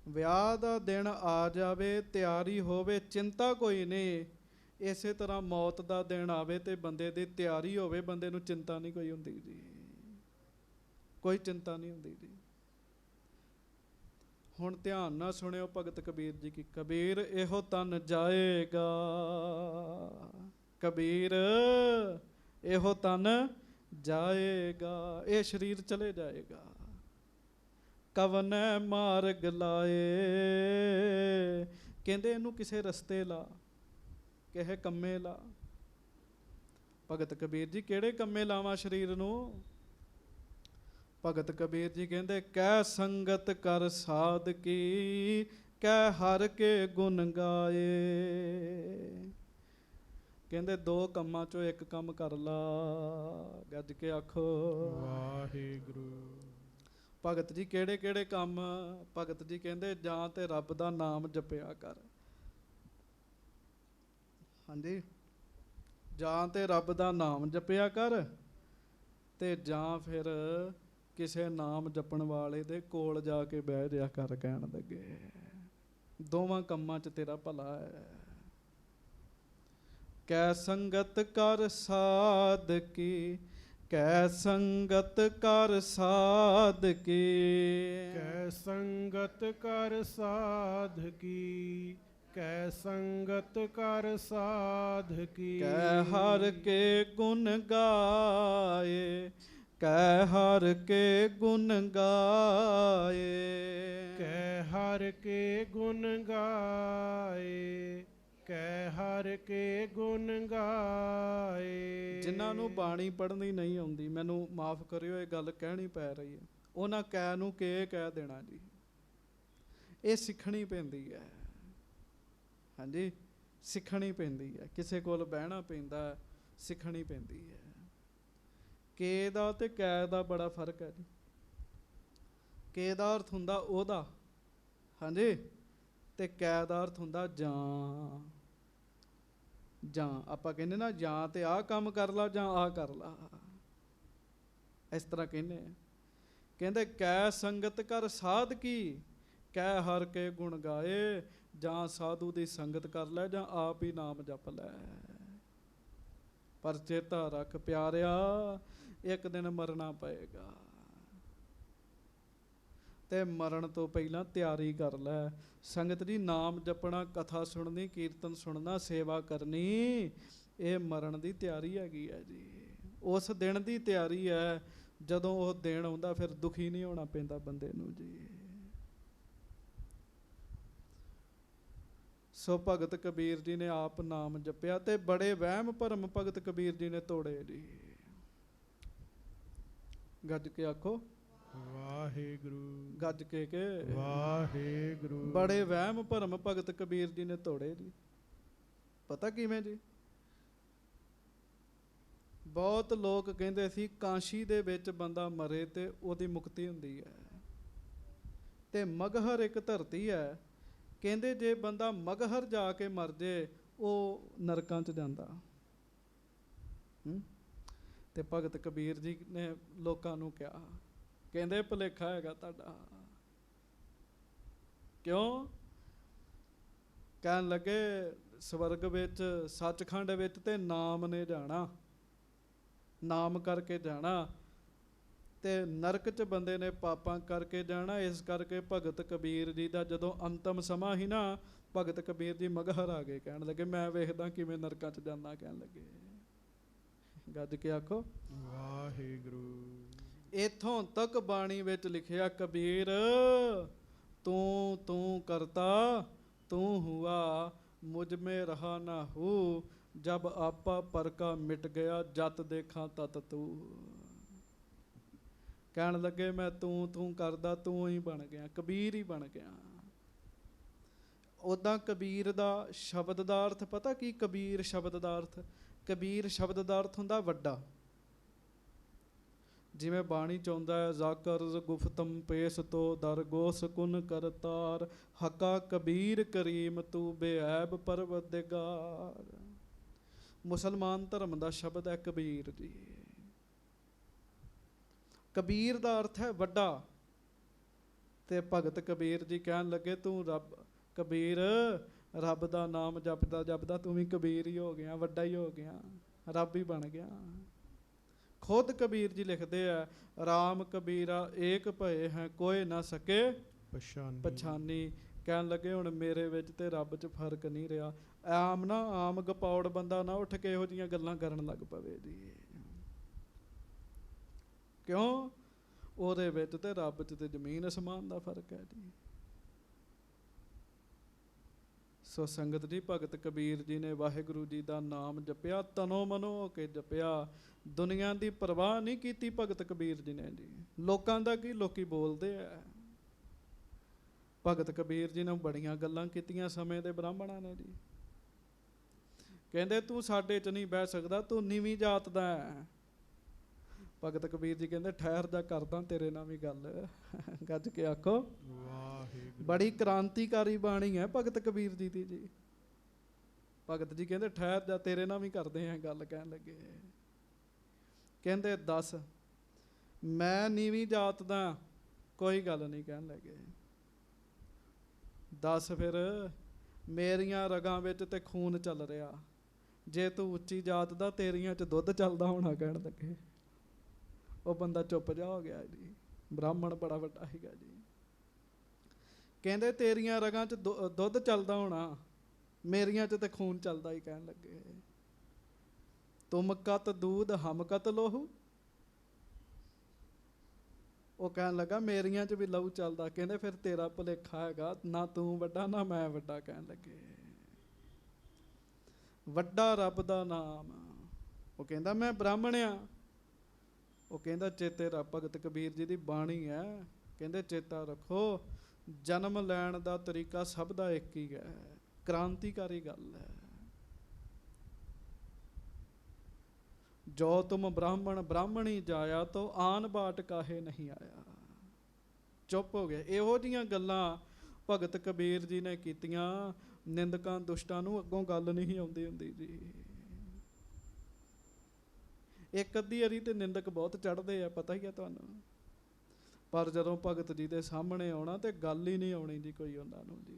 ਵਿਆਹ ਦਾ ਦਿਨ ਆ ਜਾਵੇ, ਤਿਆਰੀ ਹੋਵੇ, ਚਿੰਤਾ ਕੋਈ ਨਹੀਂ। ਇਸੇ ਤਰ੍ਹਾਂ ਮੌਤ ਦਾ ਦਿਨ ਆਵੇ ਤੇ ਬੰਦੇ ਦੀ ਤਿਆਰੀ ਹੋਵੇ, ਬੰਦੇ ਨੂੰ ਚਿੰਤਾ ਨਹੀਂ ਕੋਈ ਹੁੰਦੀ ਜੀ, ਕੋਈ ਚਿੰਤਾ ਨਹੀਂ ਹੁੰਦੀ ਜੀ। ਹੁਣ ਧਿਆਨ ਨਾਲ ਸੁਣਿਓ ਭਗਤ ਕਬੀਰ ਜੀ ਕੀ। ਕਬੀਰ ਇਹੋ ਤਨ ਜਾਏਗਾ, ਕਬੀਰ ਇਹੋ ਤਨ ਜਾਏਗਾ, ਇਹ ਸਰੀਰ ਚਲੇ ਜਾਏਗਾ। ਕਵਨੈ ਮਾਰਗ ਲਾਏ, ਕਹਿੰਦੇ ਇਹਨੂੰ ਕਿਸੇ ਰਸਤੇ ਲਾ, ਕਿਸੇ ਕੰਮੇ ਲਾ। ਭਗਤ ਕਬੀਰ ਜੀ ਕਿਹੜੇ ਕੰਮੇ ਲਾਵਾਂ ਸਰੀਰ ਨੂੰ? ਭਗਤ ਕਬੀਰ ਜੀ ਕਹਿੰਦੇ ਕਹਿ ਸੰਗਤ ਕਰ ਸਾਧ ਕੀ, ਕਹਿ ਹਰ ਕੇ ਗੁਣ ਗਾਏ। ਕਹਿੰਦੇ 2 ਕੰਮਾਂ ਚੋਂ ਇੱਕ ਕੰਮ ਕਰ ਲਾ, ਗੱਜ ਕੇ ਆਖੋ ਵਾਹਿਗੁਰੂ। ਭਗਤ ਜੀ ਕਿਹੜੇ ਕਿਹੜੇ ਕੰਮ? ਭਗਤ ਜੀ ਕਹਿੰਦੇ ਜਾਂ ਤੇ ਰੱਬ ਦਾ ਨਾਮ ਜਪਿਆ ਕਰ, ਹਾਂਜੀ, ਜਾਂ ਤੇ ਰੱਬ ਦਾ ਨਾਮ ਜਪਿਆ ਕਰ, ਤੇ ਜਾਂ ਫਿਰ ਕਿਸੇ ਨਾਮ ਜਪਣ ਵਾਲੇ ਦੇ ਕੋਲ ਜਾ ਕੇ ਬਹਿ ਜਾ ਕਰ। ਕਹਿਣ ਲੱਗੇ ਦੋਵਾਂ ਕੰਮਾਂ 'ਚ ਤੇਰਾ ਭਲਾ ਹੈ। ਕੈ ਸੰਗਤ ਕਰ ਸਾਧ ਕੀ, ਕੈ ਸੰਗਤ ਕਰ ਸਾਧ ਕੀ, ਕੈ ਸੰਗਤ ਕਰ ਸਾਧ ਕੀ, ਕੈ ਸੰਗਤ ਕਰ ਸਾਧ ਕੀ। ਕੈ ਹਰ ਕੇ ਗੁਣ ਗਾਏ, ਕੈ ਹਰ ਕੇ ਗੁਣ ਗਾਏ, ਕੈ ਹਰ ਕੇ ਗੁਣ ਗਾਏ, ਕੈ ਹਰ ਕੇ ਗੁਣ ਗਾਏ। ਜਿਨ੍ਹਾਂ ਨੂੰ ਬਾਣੀ ਪੜ੍ਹਨੀ ਨਹੀਂ ਆਉਂਦੀ, ਮੈਨੂੰ ਮਾਫ ਕਰਿਓ ਇਹ ਗੱਲ ਕਹਿਣੀ ਪੈ ਰਹੀ ਹੈ, ਉਹਨਾਂ ਕੈ ਨੂੰ ਕੇ ਕਹਿ ਦੇਣਾ ਜੀ। ਇਹ ਸਿੱਖਣੀ ਪੈਂਦੀ ਹੈ, ਹਾਂਜੀ, ਸਿੱਖਣੀ ਪੈਂਦੀ ਹੈ, ਕਿਸੇ ਕੋਲ ਬਹਿਣਾ ਪੈਂਦਾ, ਸਿੱਖਣੀ ਪੈਂਦੀ ਹੈ। ਕੇ ਦਾ ਤੇ ਕੈ ਦਾ ਬੜਾ ਫਰਕ ਹੈ ਜੀ। ਕੇ ਦਾ ਅਰਥ ਹੁੰਦਾ ਉਹਦਾ, ਹਾਂਜੀ, ਤੇ ਕੈ ਦਾ ਅਰਥ ਹੁੰਦਾ ਜਾਂ। ਜਾਂ ਆਪਾਂ ਕਹਿੰਦੇ ਨਾ, ਜਾਂ ਤੇ ਆਹ ਕੰਮ ਕਰ ਲਾ ਜਾਂ ਆਹ ਕਰ ਲਾ, ਇਸ ਤਰ੍ਹਾਂ ਕਹਿੰਦੇ ਆ। ਕਹਿੰਦੇ ਕੈ ਸੰਗਤ ਕਰ ਸਾਧ ਕੀ, ਕੈ ਹਰ ਕੇ ਗੁਣ ਗਾਏ। ਜਾਂ ਸਾਧੂ ਦੀ ਸੰਗਤ ਕਰ ਲੈ ਜਾਂ ਆਪ ਹੀ ਨਾਮ ਜਪ ਲੈ। ਪਰ ਚੇਤਾ ਰੱਖ ਪਿਆਰਿਆ, ਇੱਕ ਦਿਨ ਮਰਨਾ ਪਏਗਾ, ਤੇ ਮਰਨ ਤੋਂ ਪਹਿਲਾਂ ਤਿਆਰੀ ਕਰ ਲੈ। ਸੰਗਤ ਜੀ, ਨਾਮ ਜਪਣਾ, ਕਥਾ ਸੁਣਨੀ, ਕੀਰਤਨ ਸੁਣਨਾ, ਸੇਵਾ ਕਰਨੀ, ਇਹ ਮਰਨ ਦੀ ਤਿਆਰੀ ਹੈਗੀ ਹੈ ਜੀ। ਉਸ ਦਿਨ ਦੀ ਤਿਆਰੀ ਹੈ, ਜਦੋਂ ਉਹ ਦਿਨ ਆਉਂਦਾ ਫਿਰ ਦੁਖੀ ਨਹੀਂ ਹੋਣਾ ਪੈਂਦਾ ਬੰਦੇ ਨੂੰ ਜੀ। ਸੋ ਭਗਤ ਕਬੀਰ ਜੀ ਨੇ ਆਪ ਨਾਮ ਜਪਿਆ ਤੇ ਬੜੇ ਵਹਿਮ ਭਰਮ ਭਗਤ ਕਬੀਰ ਜੀ ਨੇ ਤੋੜੇ ਜੀ। ਗੱਜ ਕੇ ਆਖੋ ਵਾਹਿਗੁਰੂ। ਗੱਜ ਕੇ ਵਾਹਿਗੁਰੂ। ਬੜੇ ਵਹਿਮ ਭਰਮ ਭਗਤ ਕਬੀਰ ਜੀ ਨੇ ਤੋੜੇ ਜੀ। ਪਤਾ ਕਿਵੇਂ ਜੀ? ਬਹੁਤ ਲੋਕ ਕਹਿੰਦੇ ਸੀ ਕਾਸ਼ੀ ਦੇ ਵਿੱਚ ਬੰਦਾ ਮਰੇ ਤੇ ਉਹਦੀ ਮੁਕਤੀ ਹੁੰਦੀ ਹੈ, ਤੇ ਮਗਹਰ ਇੱਕ ਧਰਤੀ ਹੈ, ਕਹਿੰਦੇ ਜੇ ਬੰਦਾ ਮਗਹਰ ਜਾ ਕੇ ਮਰ ਜੇ ਉਹ ਨਰਕਾਂ 'ਚ ਜਾਂਦਾ। ਤੇ ਭਗਤ ਕਬੀਰ ਜੀ ਨੇ ਲੋਕਾਂ ਨੂੰ ਕਿਹਾ, ਕਹਿੰਦੇ ਭੁਲੇਖਾ ਹੈਗਾ ਤੁਹਾਡਾ। ਕਿਉਂ? ਕਹਿਣ ਲੱਗੇ ਸਵਰਗ ਵਿੱਚ, ਸੱਚਖੰਡ ਵਿੱਚ ਤੇ ਨਾਮ ਨੇ ਜਾਣਾ, ਨਾਮ ਕਰਕੇ ਜਾਣਾ, ਤੇ ਨਰਕ 'ਚ ਬੰਦੇ ਨੇ ਪਾਪਾਂ ਕਰਕੇ ਜਾਣਾ। ਇਸ ਕਰਕੇ ਭਗਤ ਕਬੀਰ ਜੀ ਦਾ ਜਦੋਂ ਅੰਤਮ ਸਮਾਂ ਸੀ ਨਾ, ਭਗਤ ਕਬੀਰ ਜੀ ਮਗਹਰ ਆ ਗਏ, ਕਹਿਣ ਲੱਗੇ ਮੈਂ ਵੇਖਦਾ ਕਿਵੇਂ ਨਰਕਾਂ 'ਚ ਜਾਂਦਾ। ਕਹਿਣ ਲੱਗੇ, ਗੱਜ ਕੇ ਆਖੋ ਵਾਹਿਗੁਰੂ। ਇੱਥੋਂ ਤੱਕ ਬਾਣੀ ਵਿੱਚ ਲਿਖਿਆ, ਕਬੀਰ ਤੂੰ ਤੂੰ ਕਰਤਾ ਤੂੰ ਹੁਆ, ਮੁਝ ਮੇ ਰਹਾ ਨਾ ਹੂ, ਜਬ ਆਪਾ ਪਰ ਕਾ ਮਿਟ ਗਿਆ, ਜਤ ਦੇਖਾਂ ਤਤ ਤੂੰ। ਕਹਿਣ ਲੱਗੇ ਮੈਂ ਤੂੰ ਤੂੰ ਕਰਦਾ, ਤੂੰ ਹੀ ਬਣ ਗਿਆ, ਕਬੀਰ ਹੀ ਬਣ ਗਿਆ। ਉੱਦਾਂ ਕਬੀਰ ਦਾ ਸ਼ਬਦ ਦਾ ਅਰਥ ਪਤਾ ਕੀ? ਕਬੀਰ ਸ਼ਬਦ ਦਾ ਅਰਥ, ਕਬੀਰ ਸ਼ਬਦ ਦਾ ਅਰਥ ਹੁੰਦਾ ਵੱਡਾ। ਜਿਵੇਂ ਬਾਣੀ ਚਾਹੁੰਦਾ ਹੈ, ਜ਼ਾਕਰ ਗੁਫਤਮ ਪੇਸ ਤੋ ਦਰ ਗੋਸ ਕੁਨ ਕਰਤਾਰ, ਹਕਾ ਕਬੀਰ ਕਰੀਮ ਤੂੰ ਬੇਐਬ ਪਰਵਰਦਿਗਾਰ। ਮੁਸਲਮਾਨ ਧਰਮ ਦਾ ਸ਼ਬਦ ਹੈ ਕਬੀਰ ਜੀ। ਕਬੀਰ ਦਾ ਅਰਥ ਹੈ ਵੱਡਾ। ਤੇ ਭਗਤ ਕਬੀਰ ਜੀ ਕਹਿਣ ਲੱਗੇ ਤੂੰ ਰੱਬ, ਕਬੀਰ ਰੱਬ ਦਾ ਨਾਮ ਜਪਦਾ ਜਪਦਾ ਤੂੰ ਵੀ ਕਬੀਰ ਹੀ ਹੋ ਗਿਆ, ਵੱਡਾ ਹੀ ਹੋ ਗਿਆ, ਰੱਬ ਹੀ ਬਣ ਗਿਆ। ਖੁਦ ਕਬੀਰ ਜੀ ਲਿਖਦੇ ਆ, ਰਾਮ ਕਬੀਰਾ ਏਕ ਭਏ ਹੈ, ਕੋਏ ਨਾ ਸਕੇ ਪਛਾਨੀ। ਕਹਿਣ ਲੱਗੇ ਹੁਣ ਮੇਰੇ ਵਿੱਚ ਤੇ ਰੱਬ 'ਚ ਫਰਕ ਨਹੀਂ ਰਿਹਾ। ਆਮ ਗਪੌੜ ਬੰਦਾ ਨਾ ਉੱਠ ਕੇ ਇਹੋ ਜਿਹੀਆਂ ਗੱਲਾਂ ਕਰਨ ਲੱਗ ਪਵੇ ਜੀ। ਕਿਉਂ? ਉਹਦੇ ਵਿੱਚ ਤੇ ਰੱਬ 'ਚ ਤੇ ਜ਼ਮੀਨ ਅਸਮਾਨ ਦਾ ਫਰਕ ਹੈ ਜੀ। ਸੋ ਸੰਗਤ ਜੀ, ਭਗਤ ਕਬੀਰ ਜੀ ਨੇ ਵਾਹਿਗੁਰੂ ਜੀ ਦਾ ਨਾਮ ਜਪਿਆ, ਤਨੋ ਮਨੋ ਹੋ ਕੇ ਜਪਿਆ, ਦੁਨੀਆ ਦੀ ਪਰਵਾਹ ਨਹੀਂ ਕੀਤੀ ਭਗਤ ਕਬੀਰ ਜੀ ਨੇ ਜੀ। ਲੋਕਾਂ ਦਾ ਕੀ, ਲੋਕੀ ਬੋਲਦੇ ਆ। ਭਗਤ ਕਬੀਰ ਜੀ ਨੇ ਬੜੀਆਂ ਗੱਲਾਂ ਕੀਤੀਆਂ ਸਮੇਂ ਦੇ ਬ੍ਰਾਹਮਣਾਂ ਨੇ ਜੀ। ਕਹਿੰਦੇ ਤੂੰ ਸਾਡੇ 'ਚ ਨਹੀਂ ਬਹਿ ਸਕਦਾ, ਤੂੰ ਨੀਵੀਂ ਜਾਤ ਦਾ ਹੈ। ਭਗਤ ਕਬੀਰ ਜੀ ਕਹਿੰਦੇ ਠਹਿਰ ਜਾ, ਕਰਦਾ ਤੇਰੇ ਨਾਲ ਵੀ ਗੱਲ। ਗੱਜ ਕੇ ਆਖੋ ਵਾਹਿਗੁਰੂ। ਬੜੀ ਕ੍ਰਾਂਤੀਕਾਰੀ ਬਾਣੀ ਹੈ ਭਗਤ ਕਬੀਰ ਜੀ ਦੀ ਜੀ। ਭਗਤ ਜੀ ਕਹਿੰਦੇ ਠਹਿਰ ਜਾ, ਤੇਰੇ ਨਾਲ ਵੀ ਕਰਦੇ ਆ ਗੱਲ। ਕਹਿਣ ਲੱਗੇ, ਕਹਿੰਦੇ ਦੱਸ, ਮੈਂ ਨੀਵੀਂ ਜਾਤ ਦਾ, ਕੋਈ ਗੱਲ ਨਹੀਂ। ਕਹਿਣ ਲੱਗੇ ਦੱਸ ਫਿਰ, ਮੇਰੀਆਂ ਰਗਾਂ ਵਿੱਚ ਤੇ ਖੂਨ ਚੱਲ ਰਿਹਾ, ਜੇ ਤੂੰ ਉੱਚੀ ਜਾਤ ਦਾ, ਤੇਰੀਆਂ 'ਚ ਦੁੱਧ ਚੱਲਦਾ ਹੋਣਾ। ਕਹਿਣ ਲੱਗੇ ਉਹ ਬੰਦਾ ਚੁੱਪ ਜਾ ਹੋ ਗਿਆ ਜੀ। ਬ੍ਰਾਹਮਣ ਬੜਾ ਵੱਡਾ ਸੀਗਾ ਜੀ। ਕਹਿੰਦੇ ਤੇਰੀਆਂ ਰਗਾਂ 'ਚ ਦੁੱਧ ਚੱਲਦਾ ਹੋਣਾ, ਮੇਰੀਆਂ 'ਚ ਤੇ ਖੂਨ ਚੱਲਦਾ ਹੀ। ਕਹਿਣ ਲੱਗੇ ਤੁਮ ਕਤ ਦੂਧ ਹਮ ਕਤ ਲੋਹੂ। ਉਹ ਕਹਿਣ ਲੱਗਾ ਮੇਰੀਆਂ 'ਚ ਵੀ ਲਹੂ ਚੱਲਦਾ। ਕਹਿੰਦੇ ਫਿਰ ਤੇਰਾ ਭੁਲੇਖਾ ਹੈਗਾ, ਨਾ ਤੂੰ ਵੱਡਾ ਨਾ ਮੈਂ ਵੱਡਾ। ਕਹਿਣ ਲੱਗੇ ਵੱਡਾ ਰੱਬ ਦਾ ਨਾਮ। ਉਹ ਕਹਿੰਦਾ ਮੈਂ ਬ੍ਰਾਹਮਣ ਆ। ਉਹ ਕਹਿੰਦਾ ਚੇਤੇ ਰੱਖ, ਭਗਤ ਕਬੀਰ ਜੀ ਦੀ ਬਾਣੀ ਹੈ, ਕਹਿੰਦੇ ਚੇਤਾ ਰੱਖੋ, ਜਨਮ ਲੈਣ ਦਾ ਤਰੀਕਾ ਸਭ ਦਾ ਇੱਕ ਹੀ ਹੈ। ਕ੍ਰਾਂਤੀਕਾਰੀ ਗੱਲ ਹੈ। ਜੋ ਤੁਮ ਬ੍ਰਾਹਮਣ ਬ੍ਰਾਹਮਣੀ ਜਾਇਆ, ਤੋ ਆਨ ਬਾਟ ਕਾਹੇ ਨਹੀਂ ਆਇਆ। ਚੁੱਪ ਹੋ ਗਏ। ਇਹੋ ਜਿਹੀਆਂ ਗੱਲਾਂ ਭਗਤ ਕਬੀਰ ਜੀ ਨੇ ਕੀਤੀਆਂ। ਨਿੰਦਕਾਂ ਦੁਸ਼ਟਾਂ ਨੂੰ ਅੱਗੋਂ ਗੱਲ ਨਹੀਂ ਆਉਂਦੀ ਹੁੰਦੀ ਜੀ। ਇੱਕ ਅੱਧੀ ਵਾਰੀ ਤੇ ਨਿੰਦਕ ਬਹੁਤ ਚੜ੍ਹਦੇ ਆ, ਪਤਾ ਹੀ ਆ ਤੁਹਾਨੂੰ, ਪਰ ਜਦੋਂ ਭਗਤ ਜੀ ਦੇ ਸਾਹਮਣੇ ਆਉਣਾ ਤੇ ਗੱਲ ਹੀ ਨਹੀਂ ਆਉਣੀ ਜੀ ਕੋਈ ਉਹਨਾਂ ਨੂੰ ਜੀ।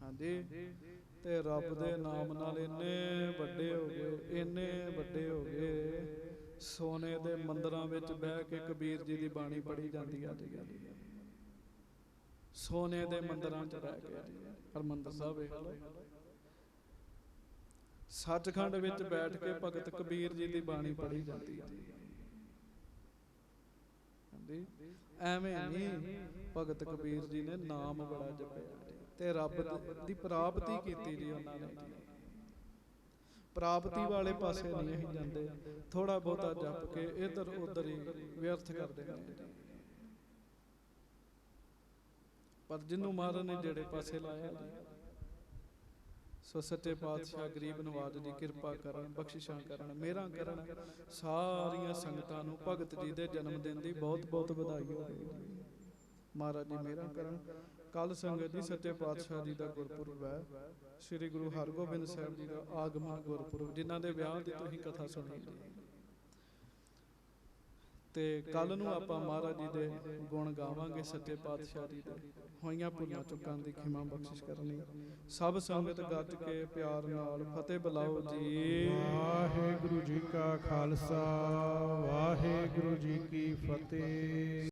ਹਾਂਜੀ ਤੇ ਰੱਬ ਦੇ ਨਾਮ ਨਾਲ ਇੰਨੇ ਵੱਡੇ ਹੋ ਗਏ, ਇੰਨੇ ਵੱਡੇ ਹੋ ਗਏ, ਸੋਨੇ ਦੇ ਮੰਦਿਰਾਂ ਵਿੱਚ ਬਹਿ ਕੇ ਕਬੀਰ ਜੀ ਦੀ ਬਾਣੀ ਪੜ੍ਹੀ ਜਾਂਦੀ ਆ ਜੀ। ਸੋਨੇ ਦੇ ਮੰਦਿਰਾਂ 'ਚ ਰਹਿ ਕੇ ਹਰਿਮੰਦਰ ਸਾਹਿਬ ਵੇਖ ਲਓ, ਸੱਚਖੰਡ ਵਿੱਚ ਬੈਠ ਕੇ ਭਗਤ ਕਬੀਰ ਜੀ ਦੀ ਬਾਣੀ ਪੜ੍ਹੀ ਜਾਂਦੀ ਹੈ। ਹਾਂਜੀ ਐਵੇਂ ਨਹੀਂ, ਭਗਤ ਕਬੀਰ ਜੀ ਨੇ ਨਾਮ ਬੜਾ ਜਪਿਆ ਤੇ ਰੱਬ ਦੀ ਪ੍ਰਾਪਤੀ ਕੀਤੀ ਜੀ ਉਹਨਾਂ ਨੇ। ਪ੍ਰਾਪਤੀ ਵਾਲੇ ਪਾਸੇ ਨਹੀਂ ਅਸੀਂ ਜਾਂਦੇ, ਥੋੜਾ ਬਹੁਤਾ ਜਪ ਕੇ ਇੱਧਰ ਉੱਧਰ ਹੀ ਵਿਅਰਥ ਕਰ ਦਿੰਦੇ ਹਾਂ। ਪਰ ਜਿਹਨੂੰ ਮਹਾਰਾਜ ਨੇ ਜਿਹੜੇ ਪਾਸੇ ਲਾਇਆ, ਸੋ ਸੱਚੇ ਪਾਤਸ਼ਾਹ ਗਰੀਬ ਨਵਾਜ ਜੀ ਕਿਰਪਾ ਕਰਨ, ਬਖਸ਼ਿਸ਼ਾਂ ਕਰਨ, ਮਿਹਰਾਂ ਕਰਨ। ਸਾਰੀਆਂ ਸੰਗਤਾਂ ਨੂੰ ਭਗਤ ਜੀ ਦੇ ਜਨਮ ਦਿਨ ਦੀ ਬਹੁਤ ਬਹੁਤ ਵਧਾਈ ਹੋਵੇ। ਮਹਾਰਾਜ ਜੀ ਮਿਹਰਾਂ ਕਰਨ। ਕੱਲ ਸੰਗਤ ਜੀ ਸੱਚੇ ਪਾਤਸ਼ਾਹ ਜੀ ਦਾ ਗੁਰਪੁਰਬ ਹੈ, ਸ੍ਰੀ ਗੁਰੂ ਹਰਗੋਬਿੰਦ ਸਾਹਿਬ ਜੀ ਦਾ ਆਗਮਨ ਗੁਰਪੁਰਬ, ਜਿਨ੍ਹਾਂ ਦੇ ਵਿਆਹ ਦੀ ਤੁਸੀਂ ਕਥਾ ਸੁਣੀ। ਤੇ ਕੱਲ ਨੂੰ ਆਪਾਂ ਮਹਾਰਾਜ ਜੀ ਦੇ ਗੁਣ ਗਾਵਾਂਗੇ, ਸੱਚੇ ਪਾਤਸ਼ਾਹ ਜੀ ਦੇ। ਹੋਈਆਂ ਭੁੱਲਾਂ ਚੁੱਕਾਂ ਦੀ ਖਿਮਾ ਬਖਸ਼ਿਸ਼ ਕਰਨੀ। ਸਭ ਸੰਗਤ ਗੱਜ ਕੇ ਪਿਆਰ ਨਾਲ ਫਤਿਹ ਬੁਲਾਓ ਜੀ। ਵਾਹਿਗੁਰੂ ਜੀ ਕਾ ਖਾਲਸਾ, ਵਾਹਿਗੁਰੂ ਜੀ ਕੀ ਫਤਿਹ।